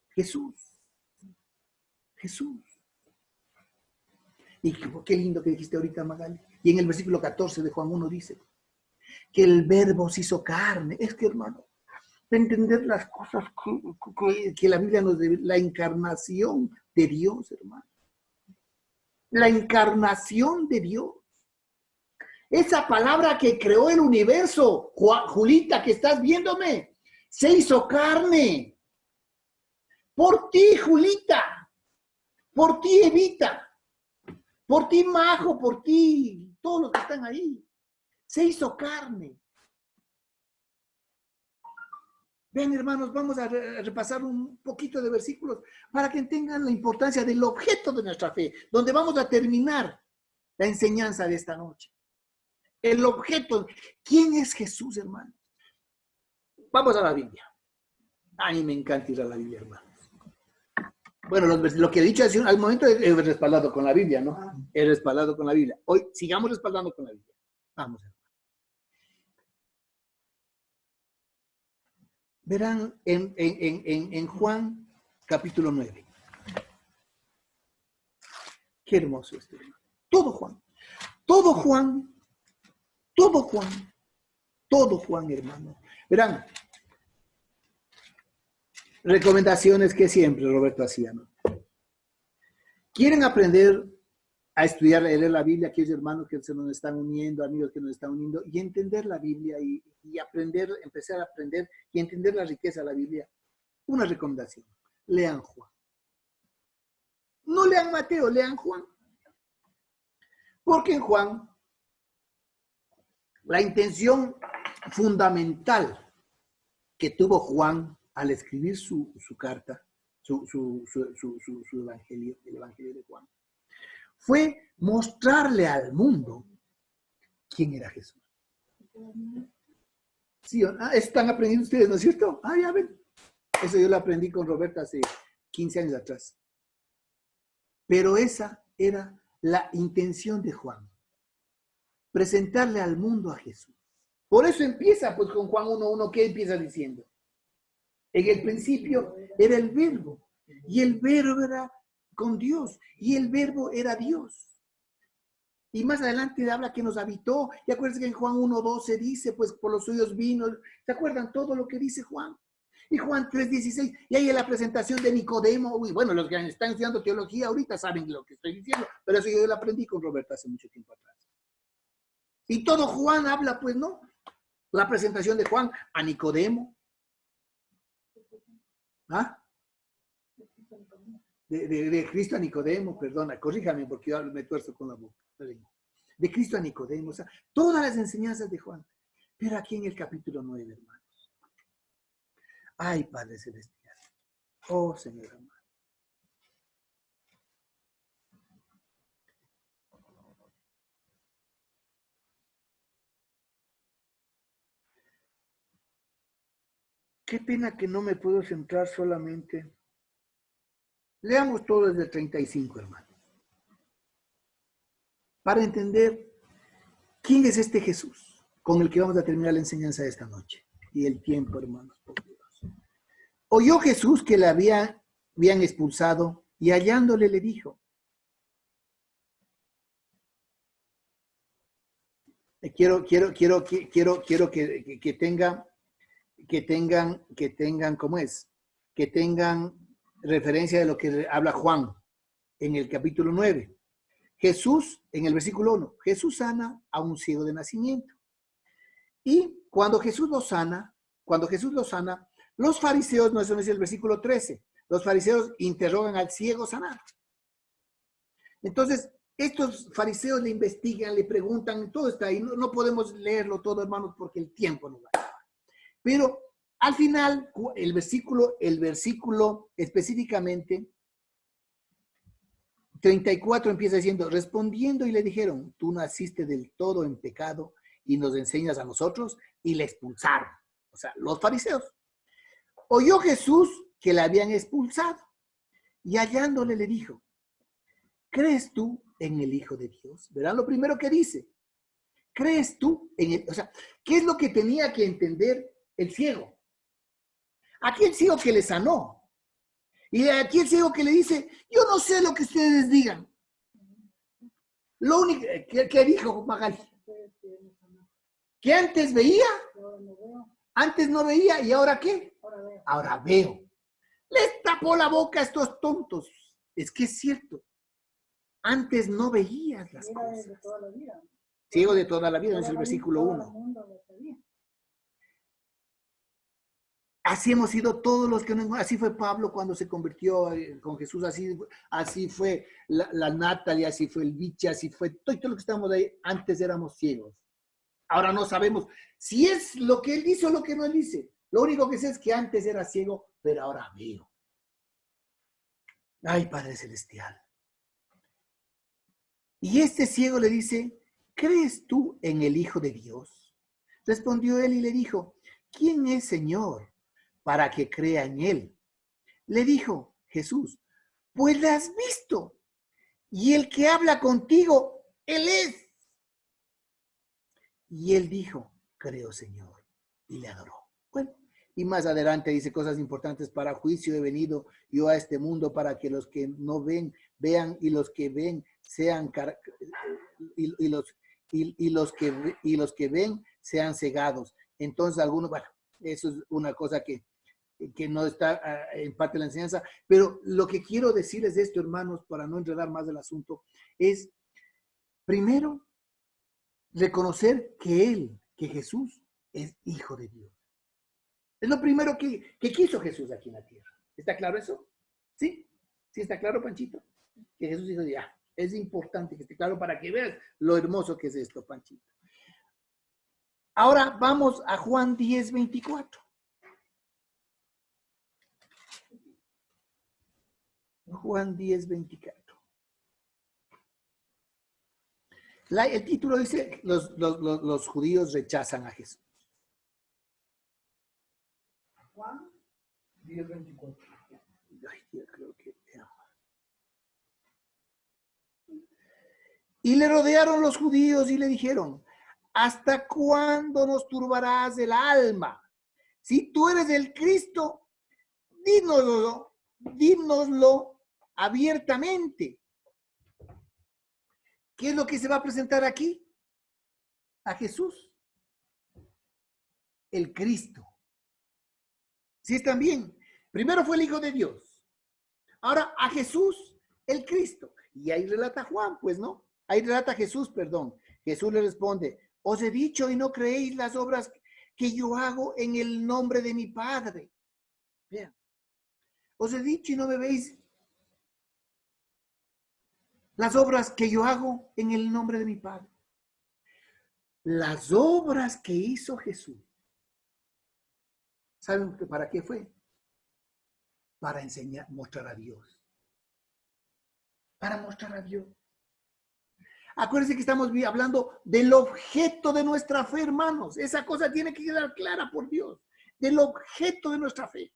Jesús. Jesús. Y qué lindo que dijiste ahorita, Magali. Y en el versículo 14 de Juan 1 dice que el verbo se hizo carne. Es que, hermano, de entender las cosas que la Biblia nos debe, la encarnación de Dios, hermano. La encarnación de Dios. Esa palabra que creó el universo, Julita, que estás viéndome, se hizo carne. Por ti, Julita. Por ti, Evita. Por ti, Majo, por ti, todos los que están ahí. Se hizo carne. Ven, hermanos, vamos a repasar un poquito de versículos para que tengan la importancia del objeto de nuestra fe, donde vamos a terminar la enseñanza de esta noche. El objeto. ¿Quién es Jesús, hermano? Vamos a la Biblia. A mí me encanta ir a la Biblia, hermanos. Bueno, lo que he dicho al momento he respaldado con la Biblia, ¿no? He respaldado con la Biblia. Hoy sigamos respaldando con la Biblia. Vamos, hermano. Verán en Juan capítulo 9. Qué hermoso esto. Todo Juan. Todo Juan. Todo Juan. Todo Juan, hermano. Verán. Recomendaciones que siempre Roberto hacía, ¿no? ¿Quieren aprender a estudiar, a leer la Biblia? Aquellos hermanos que se nos están uniendo, amigos que nos están uniendo, y entender la Biblia y aprender, empezar a aprender y entender la riqueza de la Biblia. Una recomendación, lean Juan. No lean Mateo, lean Juan. Porque en Juan, la intención fundamental que tuvo Juan al escribir su carta, su evangelio, el evangelio de Juan, fue mostrarle al mundo quién era Jesús. Sí, están aprendiendo ustedes, ¿no es cierto? Ya ven. Eso yo lo aprendí con Roberta hace 15 años atrás. Pero esa era la intención de Juan. Presentarle al mundo a Jesús. Por eso empieza pues con Juan 1:1, ¿qué empieza diciendo? En el principio era el verbo, y el verbo era con Dios, y el verbo era Dios. Y más adelante habla que nos habitó. Y acuérdense que en Juan 1:12 dice, pues por los suyos vino. ¿Se acuerdan todo lo que dice Juan? Y Juan 3:16, y ahí en la presentación de Nicodemo. Uy, bueno, los que están estudiando teología ahorita saben lo que estoy diciendo, pero eso yo lo aprendí con Roberta hace mucho tiempo atrás. Y todo Juan habla, pues, ¿no? La presentación de Juan a Nicodemo. ¿Ah? De Cristo a Nicodemo, perdona, corríjame porque yo me tuerzo con la boca. De Cristo a Nicodemo, o sea, todas las enseñanzas de Juan. Pero aquí en el capítulo 9, hermanos. Ay, Padre Celestial. Oh, Señor amado. Qué pena que no me puedo centrar solamente. Leamos todo desde el 35, hermanos. Para entender quién es este Jesús con el que vamos a terminar la enseñanza de esta noche. Y el tiempo, hermanos, por Dios. Oyó Jesús que le habían expulsado y hallándole le dijo. Quiero que tengan, ¿cómo es? Que tengan referencia de lo que habla Juan en el capítulo 9. Jesús, en el versículo 1, Jesús sana a un ciego de nacimiento. Y cuando Jesús lo sana, los fariseos, no, eso no es el versículo 13, los fariseos interrogan al ciego sanado. Entonces, estos fariseos le investigan, le preguntan, todo está ahí, no podemos leerlo todo, hermanos, porque el tiempo no va a llevar. Pero al final, el versículo específicamente, 34 empieza diciendo, respondiendo y le dijeron, tú naciste del todo en pecado y nos enseñas a nosotros, y le expulsaron. O sea, los fariseos. Oyó Jesús que la habían expulsado y hallándole le dijo, ¿crees tú en el Hijo de Dios? Verán lo primero que dice. ¿Crees tú en el? O sea, ¿qué es lo que tenía que entender el ciego? Aquí el ciego que le sanó. Y aquí el ciego que le dice, yo no sé lo que ustedes digan. Lo único que dijo Magali, que antes veía, antes no veía, ¿y ahora qué? Ahora veo. Les tapó la boca a estos tontos. Es que es cierto. Antes no veías las cosas. Ciego de toda la vida, es el versículo 1. Así hemos sido todos los que no. Así fue Pablo cuando se convirtió con Jesús. Así fue la Natalia, así fue el Vichy, así fue todo lo que estamos ahí. Antes éramos ciegos. Ahora no sabemos si es lo que él dice o lo que no él dice. Lo único que sé es que antes era ciego, pero ahora veo. Ay, Padre Celestial. Y este ciego le dice, ¿crees tú en el Hijo de Dios? Respondió él y le dijo, ¿quién es Señor para que crea en él? Le dijo Jesús, pues la has visto, y el que habla contigo, él es. Y él dijo, creo, Señor, y le adoró. Bueno, y más adelante dice cosas importantes, para juicio he venido yo a este mundo para que los que no ven, vean, y los que ven sean, y los que ven sean cegados. Entonces algunos, bueno, eso es una cosa que no está en parte de la enseñanza, pero lo que quiero decirles de esto, hermanos, para no enredar más del asunto, es, primero, reconocer que Jesús es Hijo de Dios. Es lo primero que quiso Jesús aquí en la tierra. ¿Está claro eso? ¿Sí? ¿Sí está claro, Panchito? Que Jesús dijo, ya, es importante que esté claro para que veas lo hermoso que es esto, Panchito. Ahora vamos a Juan 10:24. Juan 10:24. El título dice, los judíos rechazan a Jesús. Juan 10:24. Ay, yo creo que... Y le rodearon los judíos y le dijeron, ¿hasta cuándo nos turbarás el alma? Si tú eres el Cristo, dínoslo abiertamente. ¿Qué es lo que se va a presentar aquí? A Jesús, el Cristo. ¿Sí están bien? Primero fue el Hijo de Dios. Ahora a Jesús, el Cristo. Y ahí relata Juan, pues, ¿no? Ahí relata Jesús, perdón. Jesús le responde, os he dicho y no creéis las obras que yo hago en el nombre de mi Padre. Vean, os he dicho y no me veis las obras que yo hago en el nombre de mi Padre. Las obras que hizo Jesús. ¿Saben para qué fue? Para enseñar, mostrar a Dios. Para mostrar a Dios. Acuérdense que estamos hablando del objeto de nuestra fe, hermanos. Esa cosa tiene que quedar clara por Dios. Del objeto de nuestra fe.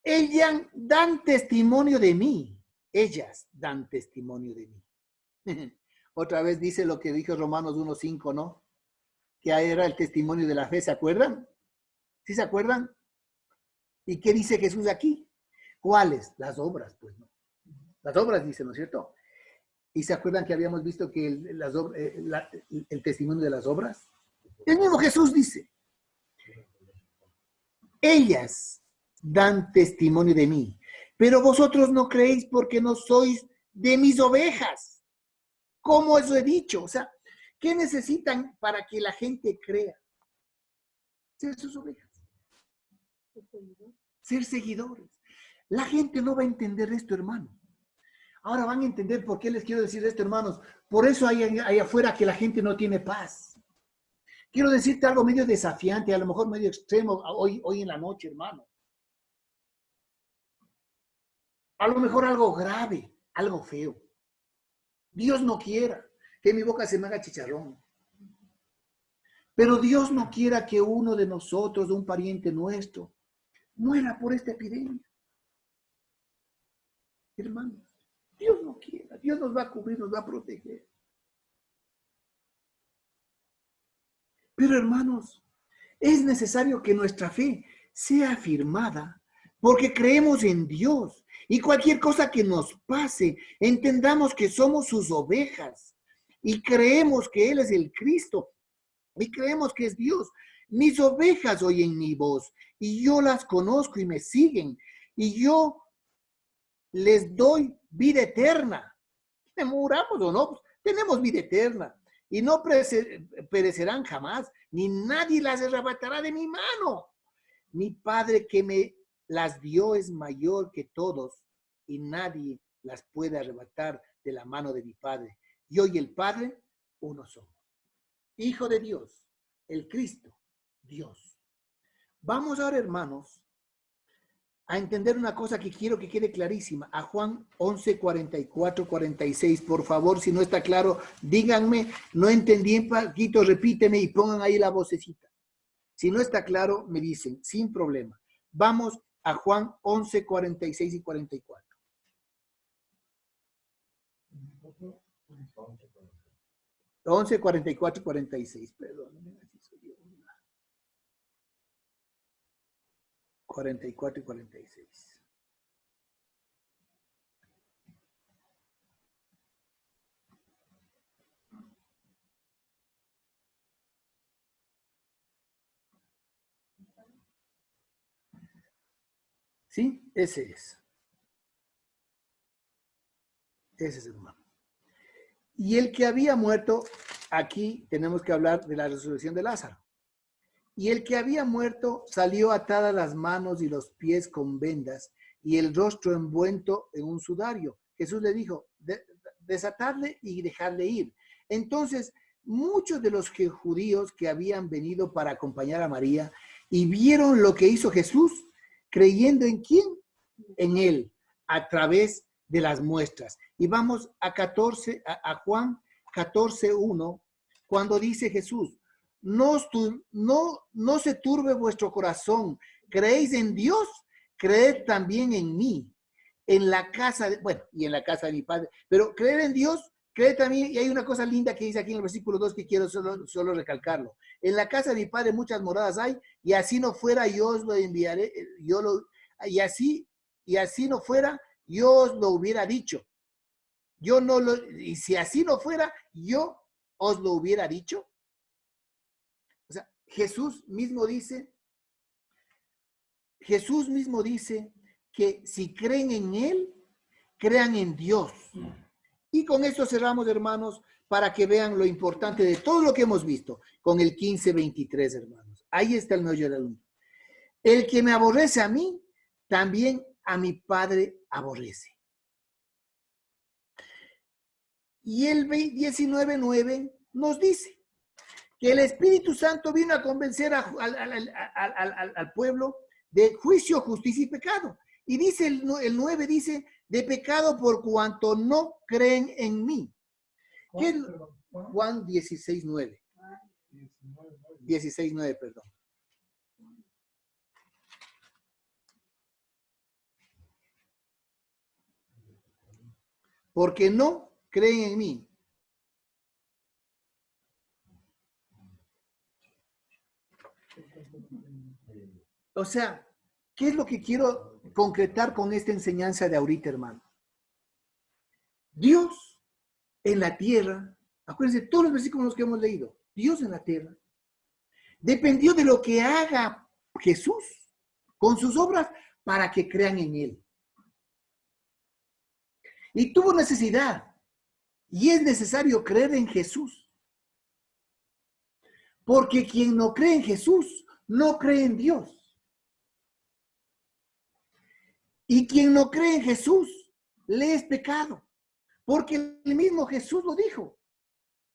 Ellas dan testimonio de mí. Ellas dan testimonio de mí. Otra vez dice lo que dijo Romanos 1:5, ¿no? Que era el testimonio de la fe, ¿se acuerdan? ¿Sí se acuerdan? ¿Y qué dice Jesús aquí? ¿Cuáles? Las obras, pues, ¿no? Las obras dice, ¿no es cierto? ¿Y se acuerdan que habíamos visto que el testimonio de las obras? El mismo Jesús dice, ellas dan testimonio de mí, pero vosotros no creéis porque no sois de mis ovejas. ¿Cómo os he dicho? O sea, ¿qué necesitan para que la gente crea? Ser sus ovejas. Ser seguidores. La gente no va a entender esto, hermano. Ahora van a entender por qué les quiero decir esto, hermanos. Por eso hay afuera que la gente no tiene paz. Quiero decirte algo medio desafiante, a lo mejor medio extremo hoy en la noche, hermano. A lo mejor algo grave, algo feo. Dios no quiera que mi boca se me haga chicharrón. Pero Dios no quiera que uno de nosotros, de un pariente nuestro, muera por esta epidemia. Hermanos, Dios no quiera. Dios nos va a cubrir, nos va a proteger. Pero hermanos, es necesario que nuestra fe sea afirmada porque creemos en Dios. Y cualquier cosa que nos pase, entendamos que somos sus ovejas y creemos que Él es el Cristo y creemos que es Dios. Mis ovejas oyen mi voz y yo las conozco y me siguen y yo les doy vida eterna. Muramos o no, pues, tenemos vida eterna y no perecerán jamás, ni nadie las arrebatará de mi mano. Mi Padre que me las dio es mayor que todos y nadie las puede arrebatar de la mano de mi Padre. Yo y el Padre, uno somos. Hijo de Dios, el Cristo, Dios. Vamos ahora, hermanos, a entender una cosa que quiero que quede clarísima. A Juan 11, 44, 46. Por favor, si no está claro, díganme. No entendí, Paquito, repíteme y pongan ahí la vocecita. Si no está claro, me dicen, sin problema. Vamos a Juan 11, 46 y 44. 11, 44 y 46, perdón. 44 y 46. ¿Sí? Ese es. Ese es, hermano. Y el que había muerto, aquí tenemos que hablar de la resurrección de Lázaro. Y el que había muerto salió atadas las manos y los pies con vendas y el rostro envuelto en un sudario. Jesús le dijo, desatarle y dejarle ir. Entonces, muchos de los judíos que habían venido para acompañar a María y vieron lo que hizo Jesús, creyendo en quién, en él, a través de las muestras. Y vamos a Juan 14:1, cuando dice Jesús, no se turbe vuestro corazón. ¿Creéis en Dios? Creed también en mí. En la casa y en la casa de mi Padre. Pero creer en Dios, creed también. Y hay una cosa linda que dice aquí en el versículo 2 que quiero solo recalcarlo. En la casa de mi Padre muchas moradas hay, y así no fuera, yo os lo enviaré. Y así no fuera, yo os lo hubiera dicho. yo no lo, y si así no fuera, yo os lo hubiera dicho. O sea, Jesús mismo dice que si creen en Él, crean en Dios. Y con esto cerramos, hermanos, para que vean lo importante de todo lo que hemos visto con el 15:23, hermanos. Ahí está el meollo del asunto. El que me aborrece a mí, también a mi Padre aborrece. Y el 19:9 nos dice que el Espíritu Santo vino a convencer al pueblo de juicio, justicia y pecado. Y dice el 9, dice, de pecado por cuanto no creen en mí. Juan 16:9. 16:9, perdón. Porque no creen en mí. O sea, ¿qué es lo que quiero concretar con esta enseñanza de ahorita, hermano? Dios en la tierra, acuérdense todos los versículos que hemos leído, Dios en la tierra, dependió de lo que haga Jesús con sus obras para que crean en Él. Y tuvo necesidad, y es necesario creer en Jesús. Porque quien no cree en Jesús, no cree en Dios. Y quien no cree en Jesús, le es pecado. Porque el mismo Jesús lo dijo.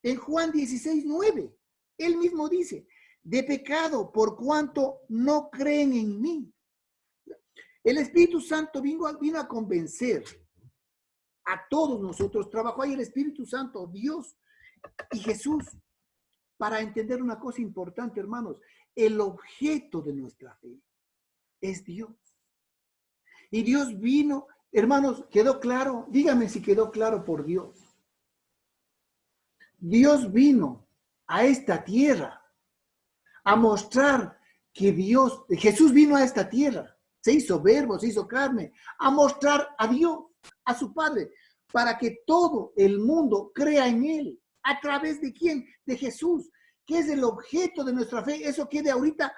En Juan 16:9, él mismo dice, de pecado por cuanto no creen en mí. El Espíritu Santo vino a convencer a todos nosotros. Trabajó ahí el Espíritu Santo, Dios y Jesús, para entender una cosa importante, hermanos. El objeto de nuestra fe es Dios. Y Dios vino, hermanos, ¿quedó claro? Dígame si quedó claro por Dios. Dios vino a esta tierra a mostrar que Jesús vino a esta tierra, se hizo verbo, se hizo carne, a mostrar a Dios, a su Padre, para que todo el mundo crea en Él. ¿A través de quién? De Jesús, que es el objeto de nuestra fe. Eso quede ahorita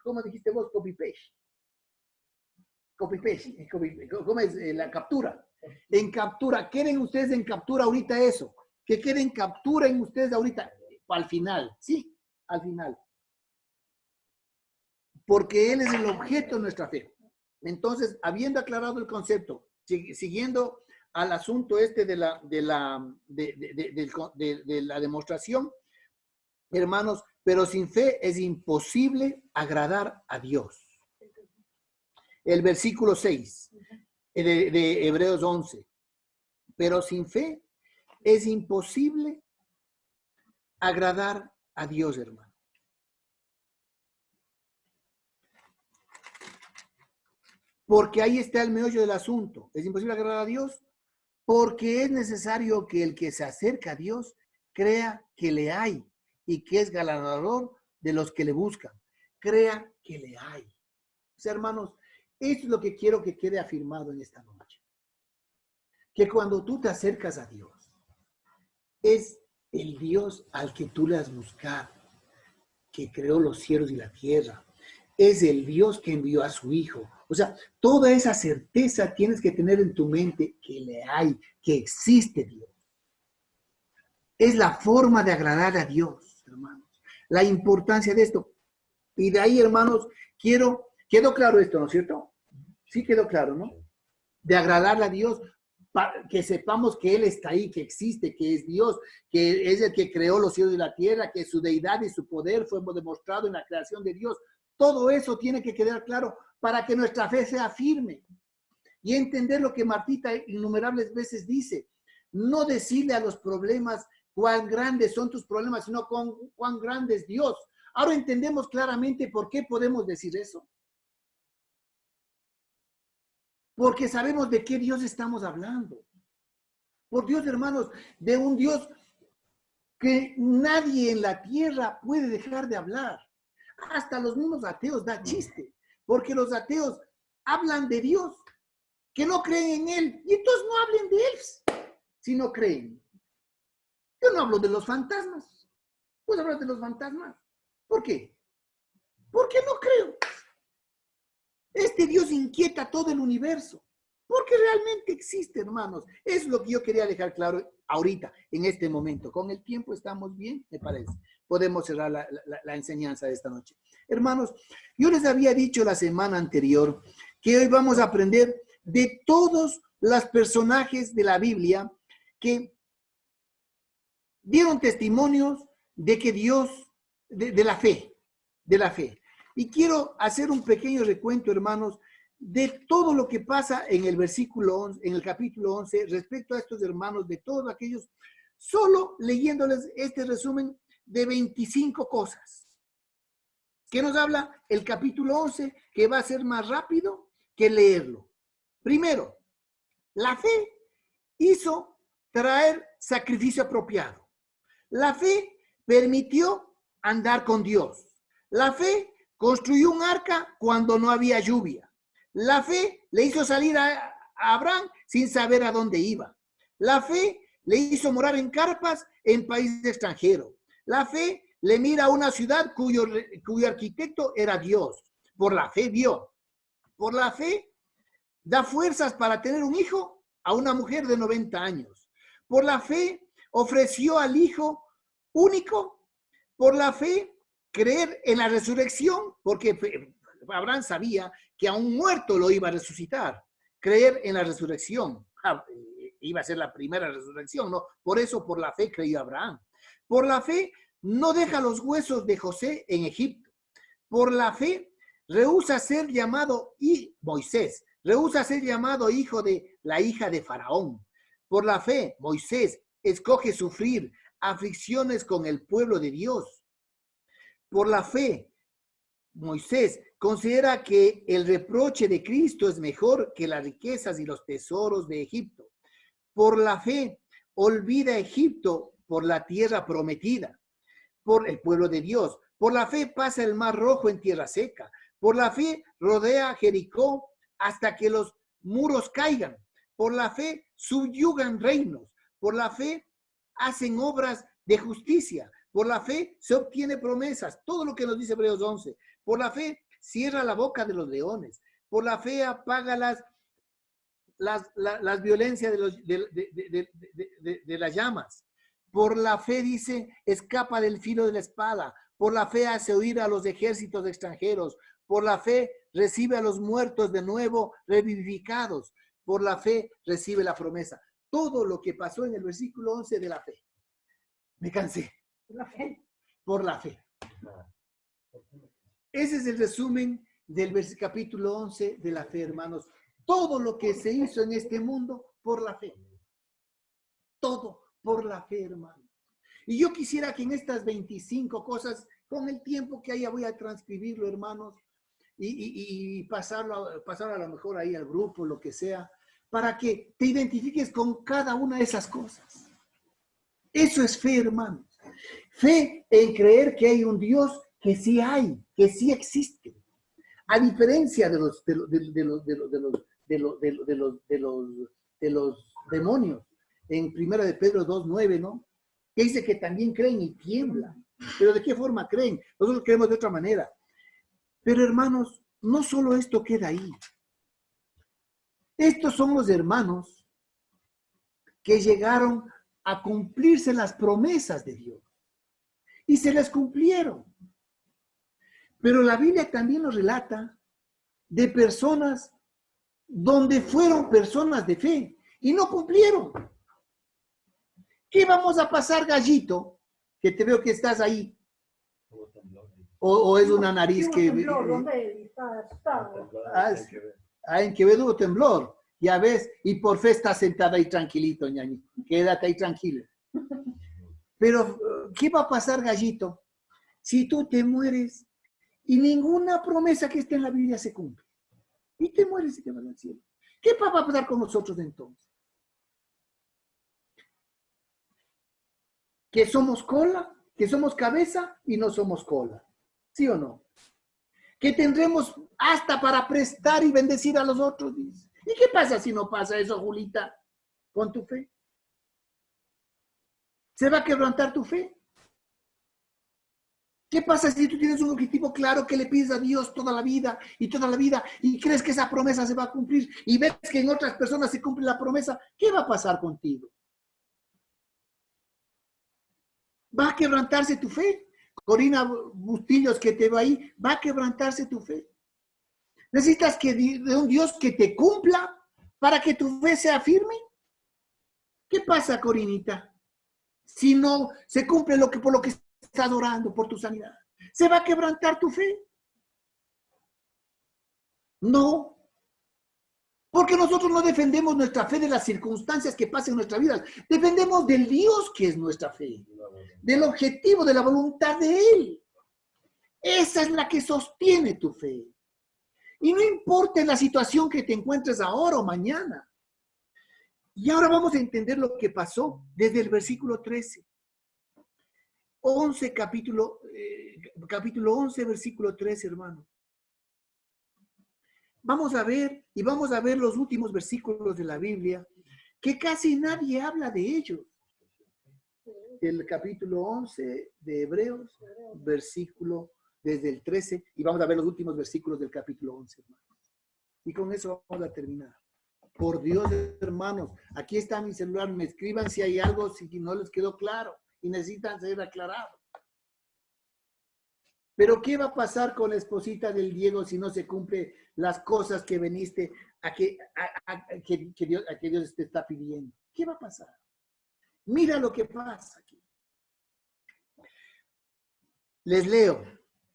¿cómo dijiste vos? Copy-paste. Copy-paste. ¿Cómo es? La captura. En captura. Queden ustedes en captura ahorita eso. Que queden captura en ustedes ahorita. Al final. Sí, al final. Porque Él es el objeto de nuestra fe. Entonces, habiendo aclarado el concepto, siguiendo al asunto este de la demostración, hermanos, pero sin fe es imposible agradar a Dios. El versículo 6 de Hebreos 11. Pero sin fe es imposible agradar a Dios, hermano. Porque ahí está el meollo del asunto. Es imposible agradar a Dios porque es necesario que el que se acerca a Dios crea que le hay y que es galardonador de los que le buscan. Crea que le hay. O sea, hermanos, esto es lo que quiero que quede afirmado en esta noche. Que cuando tú te acercas a Dios, es el Dios al que tú le has buscado, que creó los cielos y la tierra. Es el Dios que envió a su Hijo. O sea, toda esa certeza tienes que tener en tu mente que le hay, que existe Dios. Es la forma de agradar a Dios, hermanos. La importancia de esto. Y de ahí, hermanos, quedó claro esto, ¿no es cierto? Sí quedó claro, ¿no? De agradar a Dios, que sepamos que Él está ahí, que existe, que es Dios, que es el que creó los cielos y la tierra, que su deidad y su poder fue demostrado en la creación de Dios. Todo eso tiene que quedar claro para que nuestra fe sea firme. Y entender lo que Martita innumerables veces dice. No decirle a los problemas cuán grandes son tus problemas, sino cuán grande es Dios. Ahora entendemos claramente por qué podemos decir eso. Porque sabemos de qué Dios estamos hablando. Por Dios, hermanos, de un Dios que nadie en la tierra puede dejar de hablar. Hasta los mismos ateos da chiste, porque los ateos hablan de Dios, que no creen en Él, y entonces no hablen de Él. si no creen? Yo no hablo de los fantasmas. ¿Puedo hablar de los fantasmas? ¿Por qué? Porque no creo. Este Dios inquieta todo el universo. Porque realmente existe, hermanos. Es lo que yo quería dejar claro ahorita, en este momento. Con el tiempo estamos bien, me parece. Podemos cerrar la enseñanza de esta noche. Hermanos, yo les había dicho la semana anterior que hoy vamos a aprender de todos los personajes de la Biblia que dieron testimonios de que Dios, de la fe. Y quiero hacer un pequeño recuento, hermanos, de todo lo que pasa en el versículo 11, en el capítulo 11, respecto a estos hermanos, de todos aquellos, solo leyéndoles este resumen de 25 cosas. ¿Qué nos habla el capítulo 11? Que va a ser más rápido que leerlo. Primero, la fe hizo traer sacrificio apropiado. La fe permitió andar con Dios. La fe construyó un arca cuando no había lluvia. La fe le hizo salir a Abraham sin saber a dónde iba. La fe le hizo morar en carpas en país extranjero. La fe le mira a una ciudad cuyo arquitecto era Dios. Por la fe vio. Por la fe da fuerzas para tener un hijo a una mujer de 90 años. Por la fe ofreció al hijo único. Por la fe creer en la resurrección, porque Abraham sabía que a un muerto lo iba a resucitar. Creer en la resurrección. Iba a ser la primera resurrección, ¿no? Por eso, por la fe creyó Abraham. Por la fe no deja los huesos de José en Egipto. Por la fe rehúsa ser llamado Moisés. Rehúsa ser llamado hijo de la hija de Faraón. Por la fe, Moisés escoge sufrir aflicciones con el pueblo de Dios. Por la fe, Moisés considera que el reproche de Cristo es mejor que las riquezas y los tesoros de Egipto. Por la fe, olvida Egipto por la tierra prometida, por el pueblo de Dios. Por la fe pasa el mar rojo en tierra seca. Por la fe rodea Jericó hasta que los muros caigan. Por la fe subyugan reinos. Por la fe hacen obras de justicia. Por la fe se obtiene promesas. Todo lo que nos dice Hebreos 11. Por la fe cierra la boca de los leones. Por la fe apaga las violencias de las llamas. Por la fe, dice, escapa del filo de la espada. Por la fe hace huir a los ejércitos extranjeros. Por la fe recibe a los muertos de nuevo revivificados. Por la fe recibe la promesa. Todo lo que pasó en el versículo 11 de la fe. Me cansé. La fe. Por la fe. Ese es el resumen del capítulo 11 de la fe, hermanos. Todo lo que se hizo en este mundo por la fe. Todo por la fe, hermanos. Y yo quisiera que en estas 25 cosas, con el tiempo que haya, voy a transcribirlo, hermanos, y pasarlo a lo mejor ahí al grupo, lo que sea, para que te identifiques con cada una de esas cosas. Eso es fe, hermanos. Fe en creer que hay un Dios que sí hay, que sí existe. A diferencia de los demonios. En 1 de Pedro 2:9, ¿no? Que dice que también creen y tiemblan. Pero ¿de qué forma creen? Nosotros creemos de otra manera. Pero hermanos, no solo esto queda ahí. Estos son los hermanos que llegaron a cumplirse las promesas de Dios. Y se les cumplieron. Pero la Biblia también nos relata de personas donde fueron personas de fe y no cumplieron. ¿Qué vamos a pasar, Gallito? Que te veo que estás ahí. O es una nariz que... En Quevedo hubo temblor. Ya ves, y por fe estás sentada ahí tranquilito, ñaño. Quédate ahí tranquilo. Pero, ¿qué va a pasar, Gallito? Si tú te mueres y ninguna promesa que esté en la Biblia se cumple. Y te mueres y te vas al cielo. ¿Qué va a pasar con nosotros entonces? ¿Que somos cola? ¿Que somos cabeza y no somos cola? ¿Sí o no? Que tendremos hasta para prestar y bendecir a los otros, dice. ¿Y qué pasa si no pasa eso, Julita, con tu fe? ¿Se va a quebrantar tu fe? ¿Qué pasa si tú tienes un objetivo claro que le pides a Dios toda la vida y crees que esa promesa se va a cumplir y ves que en otras personas se cumple la promesa? ¿Qué va a pasar contigo? ¿Va a quebrantarse tu fe? Corina Bustillos, que te va ahí, va a quebrantarse tu fe. ¿Necesitas de un Dios que te cumpla para que tu fe sea firme? ¿Qué pasa, Corinita? Si no se cumple por lo que estás orando, por tu sanidad, ¿se va a quebrantar tu fe? No. Porque nosotros no defendemos nuestra fe de las circunstancias que pasan en nuestra vida. Defendemos del Dios que es nuestra fe. Del objetivo, de la voluntad de Él. Esa es la que sostiene tu fe. Y no importa la situación que te encuentres ahora o mañana. Y ahora vamos a entender lo que pasó desde el versículo 13. 11, capítulo 11, versículo 13, hermano. Vamos a ver los últimos versículos de la Biblia, que casi nadie habla de ellos. El capítulo 11 de Hebreos, versículo desde el 13, y vamos a ver los últimos versículos del capítulo 11, hermano. Y con eso vamos a terminar. Por Dios, hermanos, aquí está mi celular, me escriban si hay algo, si no les quedó claro y necesitan ser aclarados. Pero ¿qué va a pasar con la esposita del Diego si no se cumple las cosas que veniste a que Dios te está pidiendo? ¿Qué va a pasar? Mira lo que pasa aquí. Les leo.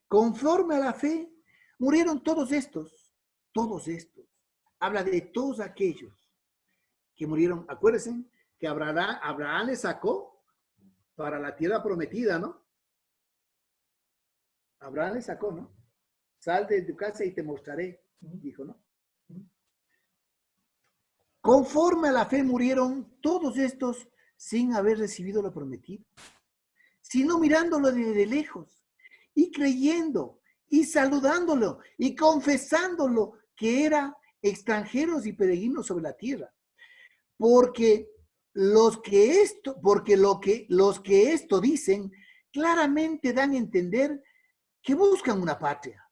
Conforme a la fe, murieron todos estos. Habla de todos aquellos que murieron. Acuérdense que Abraham le sacó para la tierra prometida, ¿no? Abraham le sacó, ¿no? Salte de tu casa y te mostraré, dijo, ¿no? Conforme a la fe murieron todos estos sin haber recibido lo prometido, sino mirándolo desde lejos y creyendo y saludándolo y confesándolo que eran extranjeros y peregrinos sobre la tierra. Porque los que esto dicen claramente dan a entender que buscan una patria,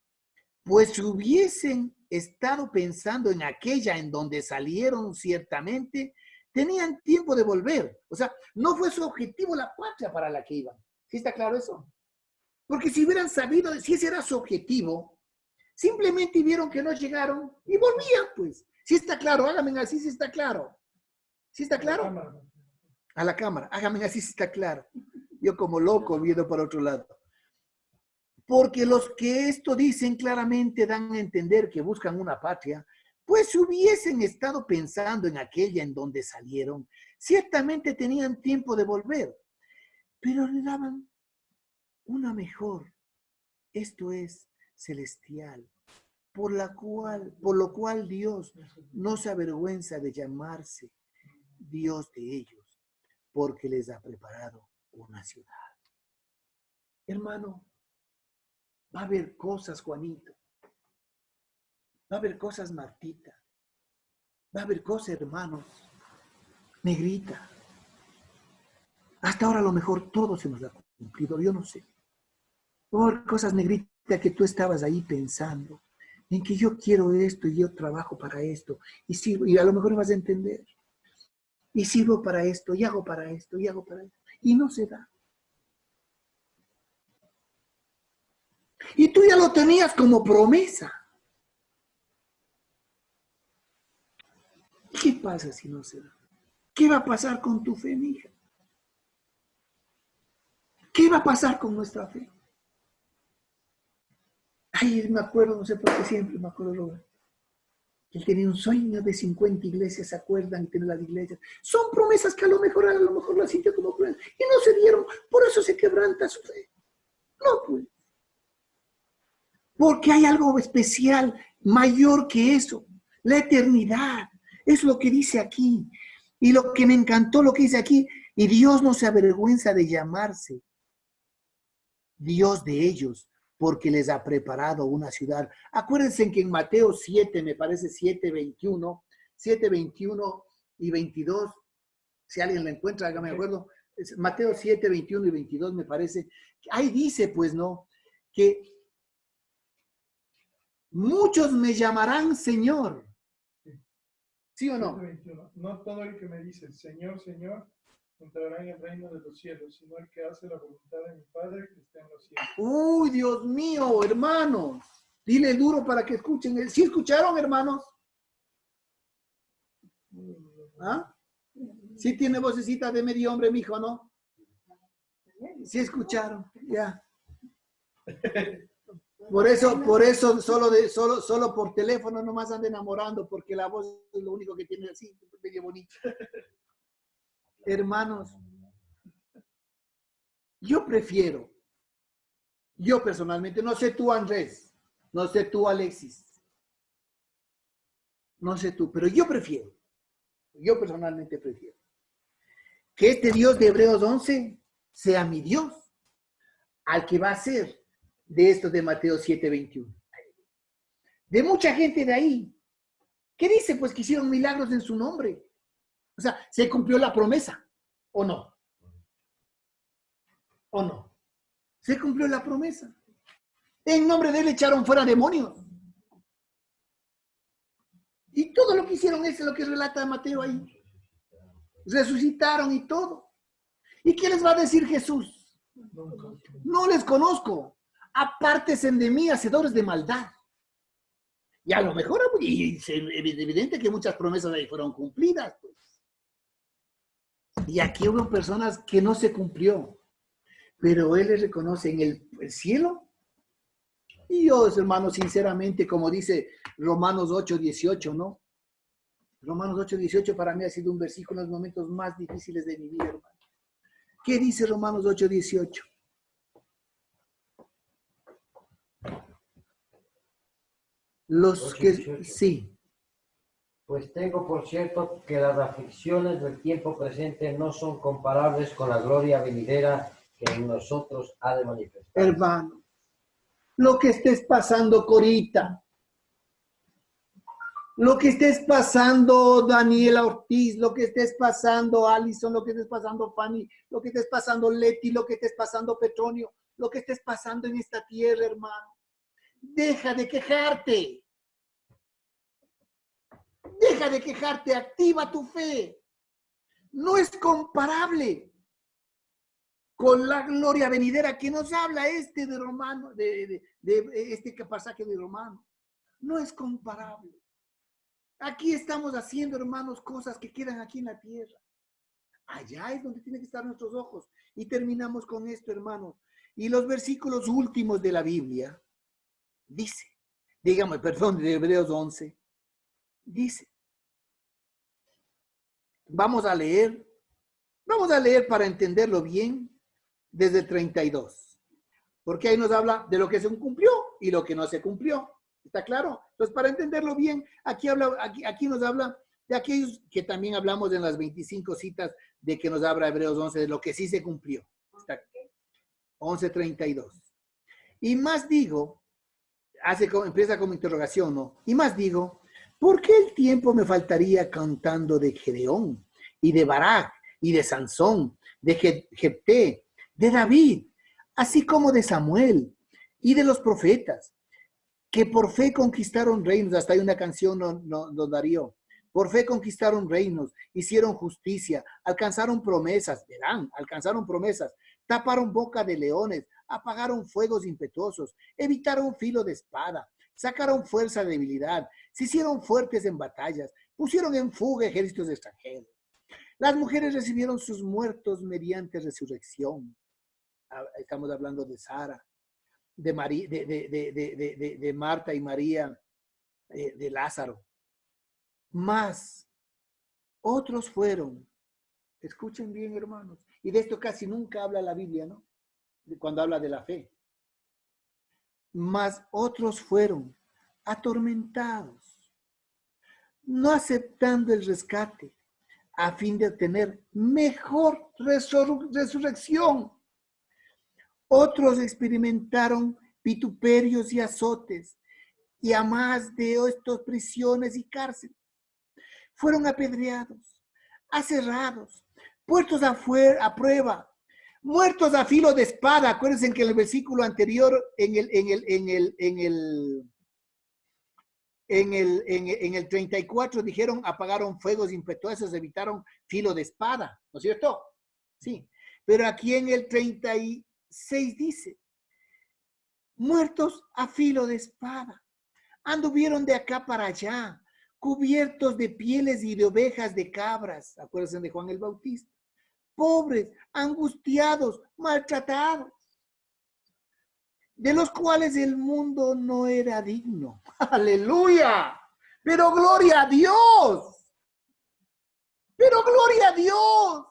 pues si hubiesen estado pensando en aquella en donde salieron ciertamente, tenían tiempo de volver. O sea, no fue su objetivo la patria para la que iban. ¿Sí está claro eso? Porque si hubieran sabido si ese era su objetivo, simplemente vieron que no llegaron y volvían, pues. ¿Sí está claro? Háganme así si está claro. ¿Sí está claro? A la cámara. Háganme así si está claro. Yo como loco viendo para otro lado. Porque los que esto dicen claramente dan a entender que buscan una patria, pues si hubiesen estado pensando en aquella en donde salieron, ciertamente tenían tiempo de volver, pero le daban una mejor, esto es, celestial, por lo cual Dios no se avergüenza de llamarse Dios de ellos, porque les ha preparado una ciudad. Hermano, va a haber cosas, Juanito. Va a haber cosas, Martita. Va a haber cosas, hermanos. Negrita. Hasta ahora a lo mejor todo se nos ha cumplido, yo no sé. Va a haber cosas, Negrita, que tú estabas ahí pensando, en que yo quiero esto y yo trabajo para esto. Y a lo mejor vas a entender. Y sirvo para esto, y hago para esto, y hago para esto. Y no se da. Y tú ya lo tenías como promesa. ¿Qué pasa si no se da? ¿Qué va a pasar con tu fe, mi hija? ¿Qué va a pasar con nuestra fe? Ay, me acuerdo, no sé por qué siempre me acuerdo, Robert. Él tenía un sueño de 50 iglesias, ¿se acuerdan? Tener las iglesias. Son promesas que a lo mejor las sintió como promesas. Y no se dieron, por eso se quebranta su fe. No, pues. Porque hay algo especial, mayor que eso. La eternidad. Es lo que dice aquí. Y lo que me encantó, lo que dice aquí. Y Dios no se avergüenza de llamarse Dios de ellos, porque les ha preparado una ciudad. Acuérdense que en Mateo 7, me parece 7:21 y 22, si alguien lo encuentra, hágame acuerdo. Mateo 7, 21 y 22 me parece. Ahí dice, pues, ¿no? Que muchos me llamarán Señor. ¿Sí o no? 21. No todo el que me dice Señor, Señor, entrará en el reino de los cielos, sino el que hace la voluntad de mi Padre que está en los cielos. Uy, Dios mío, hermanos. Dile duro para que escuchen. ¿Sí escucharon, hermanos? ¿Ah? Sí tiene vocecita de medio hombre, mijo, ¿no? Sí escucharon, ya. Por eso, solo por teléfono nomás anda enamorando, porque la voz es lo único que tiene así, medio bonito. Hermanos, yo personalmente, no sé tú, Andrés, no sé tú, Alexis, no sé tú, pero yo personalmente prefiero que este Dios de Hebreos 11 sea mi Dios, al que va a ser de estos de Mateo 7:21. De mucha gente de ahí, ¿qué dice? Pues que hicieron milagros en su nombre. O sea, ¿se cumplió la promesa o no? ¿O no? Se cumplió la promesa. En nombre de él echaron fuera demonios. Y todo lo que hicieron es lo que relata Mateo ahí. Resucitaron y todo. ¿Y qué les va a decir Jesús? No les conozco. Apártense de mí, hacedores de maldad. Y a lo mejor es evidente que muchas promesas ahí fueron cumplidas. Pues. Y aquí hubo personas que no se cumplió. Pero él les reconoce en el cielo. Y yo, hermanos, sinceramente, como dice Romanos 8:18, ¿no? Romanos 8:18 para mí ha sido un versículo en los momentos más difíciles de mi vida, hermano. ¿Qué dice Romanos 8:18? Los que... 8:18. Sí. Pues tengo por cierto que las aflicciones del tiempo presente no son comparables con la gloria venidera que en nosotros ha de manifestar. Hermano, lo que estés pasando, Corita, lo que estés pasando, Daniela Ortiz, lo que estés pasando, Alison, lo que estés pasando, Fanny, lo que estés pasando, Leti, lo que estés pasando, Petronio, lo que estés pasando en esta tierra, hermano. Deja de quejarte. Deja de quejarte, activa tu fe. No es comparable con la gloria venidera que nos habla este de Romano, de este pasaje de Romano. No es comparable. Aquí estamos haciendo, hermanos, cosas que quedan aquí en la tierra. Allá es donde tienen que estar nuestros ojos. Y terminamos con esto, hermanos. Y los versículos últimos de la Biblia, dice, de Hebreos 11, dice, vamos a leer para entenderlo bien desde el 32, porque ahí nos habla de lo que se cumplió y lo que no se cumplió. ¿Está claro? Entonces, para entenderlo bien, aquí nos habla de aquellos que también hablamos en las 25 citas de que nos habla Hebreos 11, de lo que sí se cumplió. Está 11:32. Y más digo, empieza como interrogación, ¿no? Y más digo, ¿por qué el tiempo me faltaría cantando de Gedeón y de Barak y de Sansón, de Jefté, de David, así como de Samuel y de los profetas, que por fe conquistaron reinos? Hasta hay una canción, don Darío. Por fe conquistaron reinos, hicieron justicia, alcanzaron promesas, alcanzaron promesas, taparon boca de leones, apagaron fuegos impetuosos, evitaron filo de espada, sacaron fuerza de debilidad, se hicieron fuertes en batallas, pusieron en fuga ejércitos extranjeros. Las mujeres recibieron sus muertos mediante resurrección. Estamos hablando de Sara, de Marta y María, de Lázaro. Más otros fueron, escuchen bien, hermanos, y de esto casi nunca habla la Biblia, ¿no? Cuando habla de la fe. Más otros fueron atormentados, no aceptando el rescate, a fin de obtener mejor resurrección. Otros experimentaron vituperios y azotes, y a más de estos prisiones y cárceles. Fueron apedreados, aserrados, puestos a prueba, muertos a filo de espada. Acuérdense que en el versículo anterior, en el 34 dijeron, apagaron fuegos impetuosos, evitaron filo de espada, ¿no es cierto? Sí, pero aquí en el 36 dice, muertos a filo de espada, anduvieron de acá para allá, cubiertos de pieles y de ovejas de cabras, acuérdense de Juan el Bautista, pobres, angustiados, maltratados, de los cuales el mundo no era digno. ¡Aleluya! Pero gloria a Dios. Pero gloria a Dios.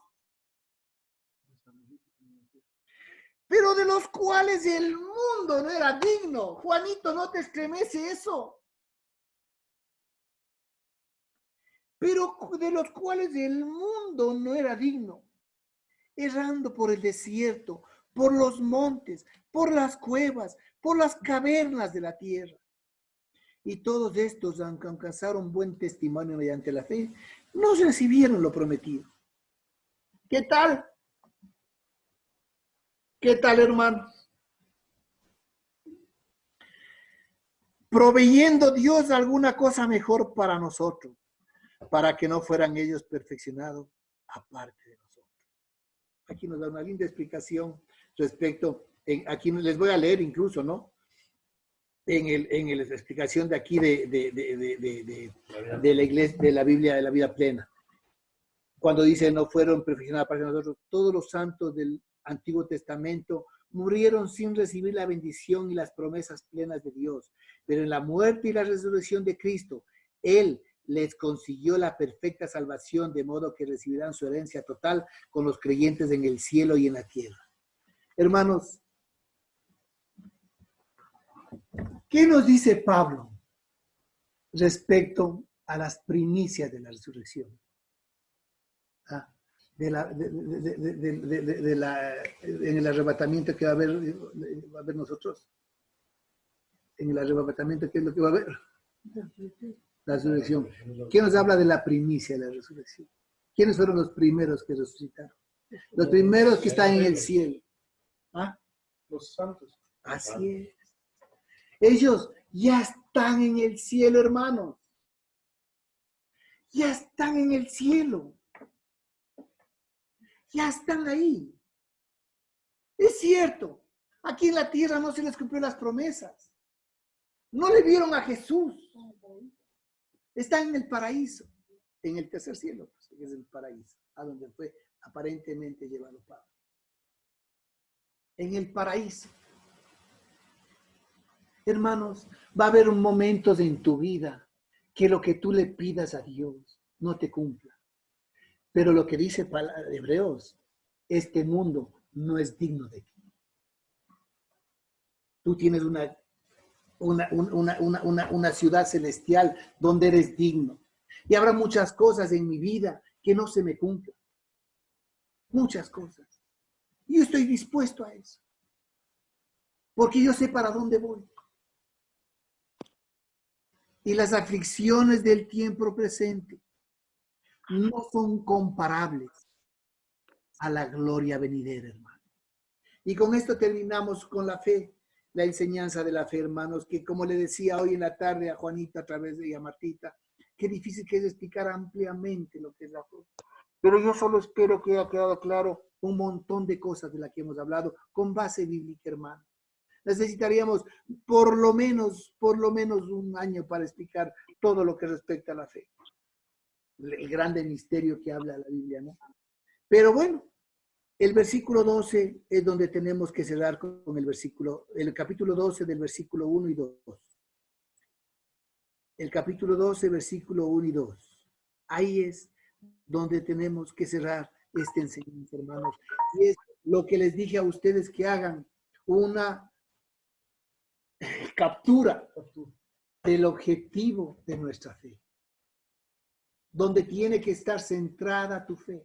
Pero de los cuales el mundo no era digno. Juanito, ¿no te estremece eso? Pero de los cuales el mundo no era digno. Errando por el desierto, por los montes, por las cuevas, por las cavernas de la tierra. Y todos estos, aunque alcanzaron buen testimonio mediante la fe, no recibieron lo prometido. ¿Qué tal? ¿Qué tal, hermanos? Proveyendo Dios alguna cosa mejor para nosotros, para que no fueran ellos perfeccionados aparte de nosotros. Aquí nos da una linda explicación respecto, aquí les voy a leer incluso, ¿no? En la explicación de aquí de la iglesia, de la Biblia de la vida plena. Cuando dice no fueron perfeccionados para nosotros, todos los santos del Antiguo Testamento murieron sin recibir la bendición y las promesas plenas de Dios. Pero en la muerte y la resurrección de Cristo, Él les consiguió la perfecta salvación, de modo que recibirán su herencia total con los creyentes en el cielo y en la tierra. Hermanos, ¿qué nos dice Pablo respecto a las primicias de la resurrección? En el arrebatamiento que va a haber nosotros. En el arrebatamiento, ¿qué es lo que va a haber? La resurrección. ¿Quién nos habla de la primicia de la resurrección? ¿Quiénes fueron los primeros que resucitaron? Los primeros que están en el cielo. ¿Ah? Los santos. Así es. Ellos ya están en el cielo, hermanos. Ya están en el cielo. Ya están ahí. Es cierto. Aquí en la tierra no se les cumplió las promesas. No le vieron a Jesús. Están en el paraíso. En el tercer cielo, pues, que es el paraíso, a donde fue aparentemente llevado Pablo. En el paraíso. Hermanos, va a haber momentos en tu vida que lo que tú le pidas a Dios no te cumpla. Pero lo que dice Hebreos, este mundo no es digno de ti. Tú tienes una ciudad celestial donde eres digno. Y habrá muchas cosas en mi vida que no se me cumplan. Muchas cosas. Y yo estoy dispuesto a eso. Porque yo sé para dónde voy. Y las aflicciones del tiempo presente no son comparables a la gloria venidera, hermano. Y con esto terminamos con la fe, la enseñanza de la fe, hermanos, que como le decía hoy en la tarde a Juanita a través de ella, Martita, qué difícil que es explicar ampliamente lo que es la fe. Pero yo solo espero que haya quedado claro un montón de cosas de las que hemos hablado con base bíblica, hermano. Necesitaríamos por lo menos un año para explicar todo lo que respecta a la fe. El grande misterio que habla la Biblia, ¿no? Pero bueno, el versículo 12 es donde tenemos que cerrar con el capítulo 12 del versículo 1 y 2. El capítulo 12, versículo 1 y 2. Ahí es donde tenemos que cerrar esta enseñanza, hermanos. Y es lo que les dije a ustedes, que hagan una captura del objetivo de nuestra fe. Donde tiene que estar centrada tu fe.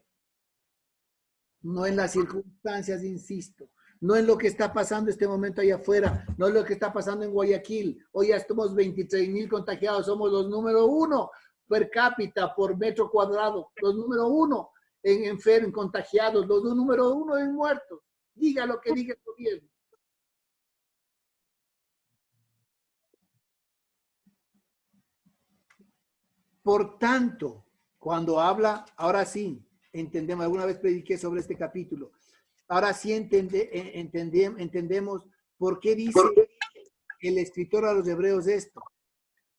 No en las circunstancias, insisto. No en lo que está pasando este momento allá afuera. No en lo que está pasando en Guayaquil. Hoy ya estamos 23,000 contagiados. Somos los número 1 per cápita por metro cuadrado. Los número 1 en enfermos, en contagiados, los número 1 en muertos. Diga lo que diga el gobierno. Por tanto, cuando habla, ahora sí, entendemos, alguna vez prediqué sobre este capítulo, ahora sí entendemos por qué dice el escritor a los hebreos esto.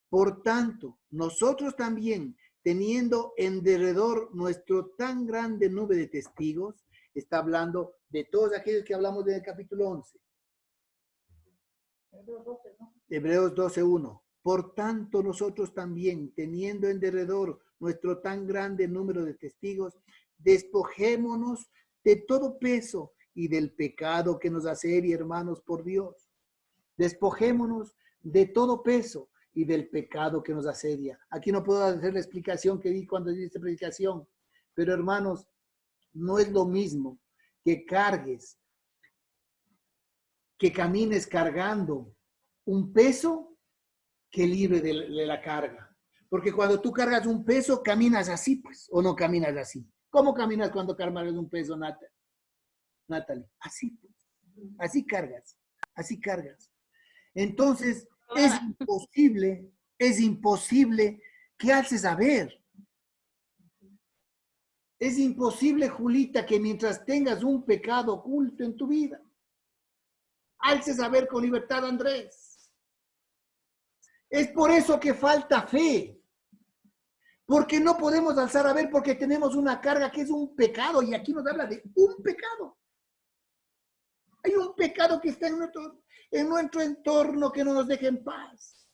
Por tanto, nosotros también, teniendo en derredor nuestro tan grande nube de testigos, está hablando de todos aquellos que hablamos en el capítulo 11. Hebreos 12:1. Por tanto, nosotros también, teniendo en derredor nuestro tan grande número de testigos, despojémonos de todo peso y del pecado que nos asedia, hermanos, por Dios. Despojémonos de todo peso y del pecado que nos asedia. Aquí no puedo hacer la explicación que di cuando di esta predicación, pero hermanos, no es lo mismo que cargues, que camines cargando un peso que libre de la carga. Porque cuando tú cargas un peso, caminas así, pues, o no caminas así. ¿Cómo caminas cuando cargas un peso, Natalie? Así, pues. Así cargas, así cargas. Entonces, es imposible que alces a ver. Es imposible, Julita, que mientras tengas un pecado oculto en tu vida, alces a ver con libertad, Andrés. Es por eso que falta fe. Porque no podemos alzar a ver porque tenemos una carga que es un pecado. Y aquí nos habla de un pecado. Hay un pecado que está en nuestro entorno que no nos deja en paz.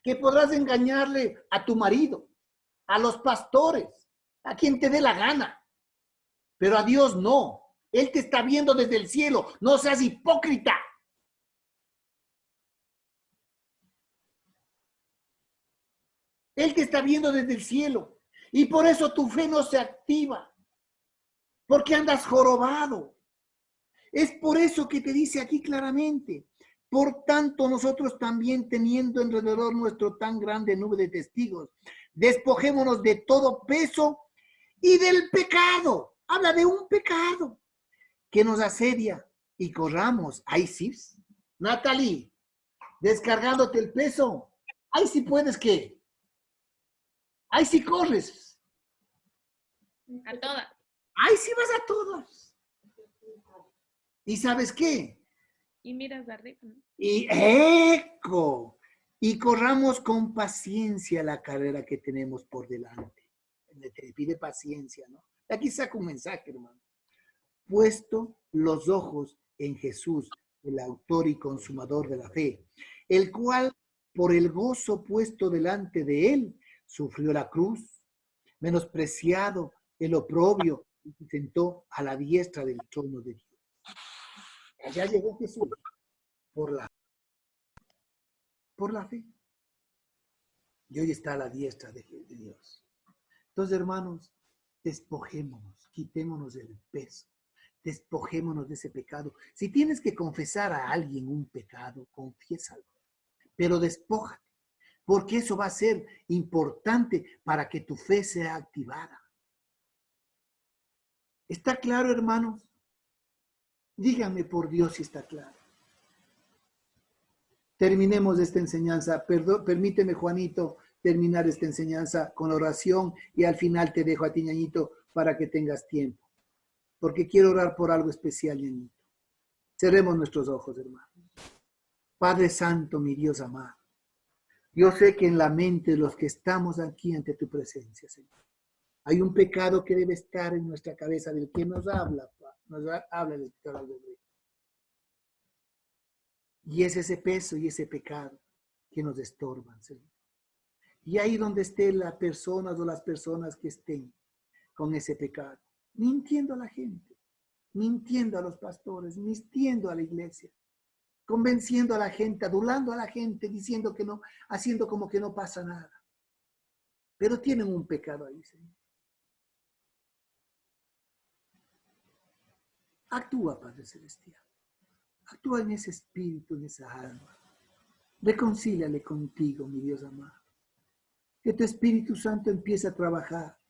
Que podrás engañarle a tu marido, a los pastores, a quien te dé la gana. Pero a Dios no. Él te está viendo desde el cielo. No seas hipócrita. Él te está viendo desde el cielo. Y por eso tu fe no se activa. Porque andas jorobado. Es por eso que te dice aquí claramente. Por tanto, nosotros también, teniendo alrededor nuestro tan grande nube de testigos, despojémonos de todo peso y del pecado. Habla de un pecado que nos asedia y corramos. Ahí sí. Natalie, descargándote el peso. Ahí sí puedes que. Ahí sí corres. A todas. Ahí sí vas a todas. ¿Y sabes qué? Y miras de arriba, ¿no? Y eco. Y corramos con paciencia la carrera que tenemos por delante. Te pide paciencia, ¿no? Aquí saco un mensaje, hermano. Puesto los ojos en Jesús, el autor y consumador de la fe, el cual, por el gozo puesto delante de él, sufrió la cruz, menospreciado el oprobio, y se sentó a la diestra del trono de Dios. Allá llegó Jesús por la fe. Y hoy está a la diestra de Dios. Entonces, hermanos, despojémonos, quitémonos del peso, despojémonos de ese pecado. Si tienes que confesar a alguien un pecado, confiésalo, pero despójate, porque eso va a ser importante para que tu fe sea activada. ¿Está claro, hermanos? Díganme por Dios si está claro. Terminemos esta enseñanza. Permíteme, Juanito, terminar esta enseñanza con oración y al final te dejo a ti, ñañito, para que tengas tiempo. Porque quiero orar por algo especial, ñañito. Cerremos nuestros ojos, hermanos. Padre Santo, mi Dios amado. Yo sé que en la mente de los que estamos aquí ante tu presencia, Señor, hay un pecado que debe estar en nuestra cabeza del que nos habla el Espíritu Albedrío. Y es ese peso y ese pecado que nos estorban, Señor. Y ahí donde estén las personas o las personas que estén con ese pecado, mintiendo a la gente, mintiendo a los pastores, mintiendo a la iglesia, convenciendo a la gente, adulando a la gente, diciendo que no, haciendo como que no pasa nada. Pero tienen un pecado ahí, Señor. Actúa, Padre Celestial. Actúa en ese espíritu, en esa alma. Reconcíliale contigo, mi Dios amado. Que tu Espíritu Santo empiece a trabajar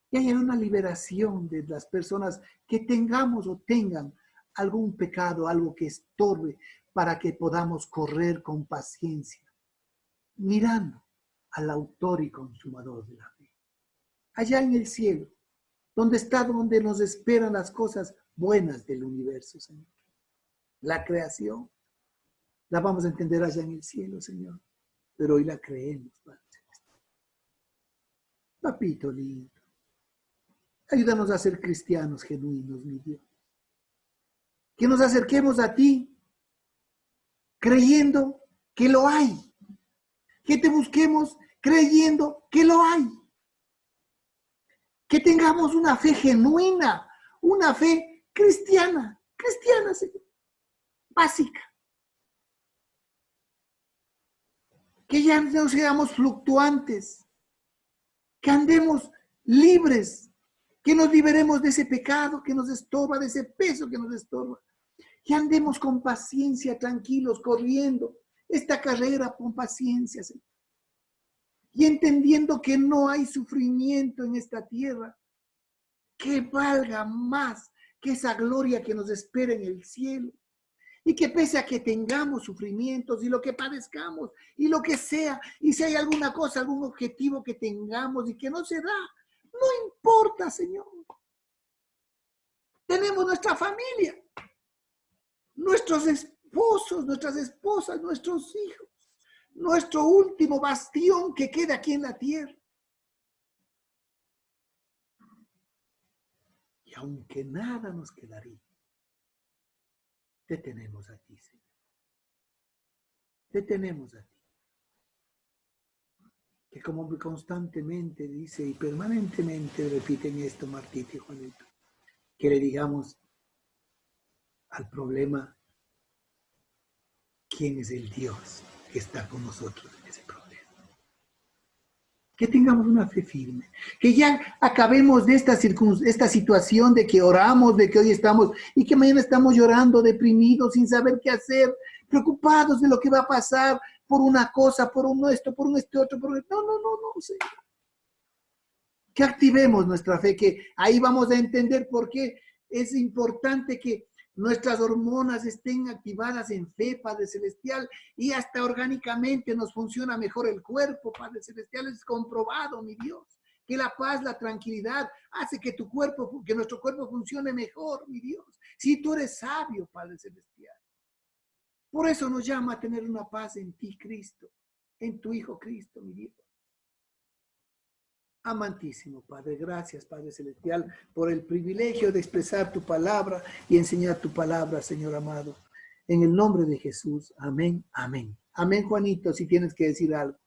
Y haya una liberación de las personas que tengamos o tengan algún pecado, algo que estorbe, para que podamos correr con paciencia, mirando al autor y consumador de la fe. Allá en el cielo, donde nos esperan las cosas buenas del universo, Señor. La creación, la vamos a entender allá en el cielo, Señor. Pero hoy la creemos, Padre Celestial. Papito lindo, ayúdanos a ser cristianos genuinos, mi Dios. Que nos acerquemos a ti creyendo que lo hay. Que te busquemos creyendo que lo hay. Que tengamos una fe genuina, una fe cristiana, Señor, básica. Que ya no seamos fluctuantes, que andemos libres, que nos liberemos de ese pecado que nos estorba, de ese peso que nos estorba. Que andemos con paciencia, tranquilos, corriendo esta carrera con paciencia, Señor. Y entendiendo que no hay sufrimiento en esta tierra que valga más que esa gloria que nos espera en el cielo. Y que pese a que tengamos sufrimientos y lo que padezcamos y lo que sea, y si hay alguna cosa, algún objetivo que tengamos y que no se da, no importa, Señor. Tenemos nuestra familia, nuestros esposos, nuestras esposas, nuestros hijos, nuestro último bastión que queda aquí en la tierra. Y aunque nada nos quedaría, te tenemos a ti, Señor. Te tenemos a ti. Que como constantemente dice y permanentemente repiten esto Martita y Juanito, que le digamos al problema, ¿quién es el Dios que está con nosotros en ese problema? Que tengamos una fe firme, que ya acabemos de esta situación de que oramos, de que hoy estamos y que mañana estamos llorando, deprimidos, sin saber qué hacer, preocupados de lo que va a pasar por una cosa, por un esto, por un este otro, por un... No, Señor. Que activemos nuestra fe, que ahí vamos a entender por qué es importante que nuestras hormonas estén activadas en fe, Padre Celestial, y hasta orgánicamente nos funciona mejor el cuerpo, Padre Celestial, es comprobado, mi Dios, que la paz, la tranquilidad hace que nuestro cuerpo funcione mejor, mi Dios. Si tú eres sabio, Padre Celestial. Por eso nos llama a tener una paz en ti, Cristo, en tu Hijo Cristo, mi Dios. Amantísimo Padre, gracias Padre Celestial por el privilegio de expresar tu palabra y enseñar tu palabra, Señor amado. En el nombre de Jesús, amén, amén. Amén, Juanito, si tienes que decir algo.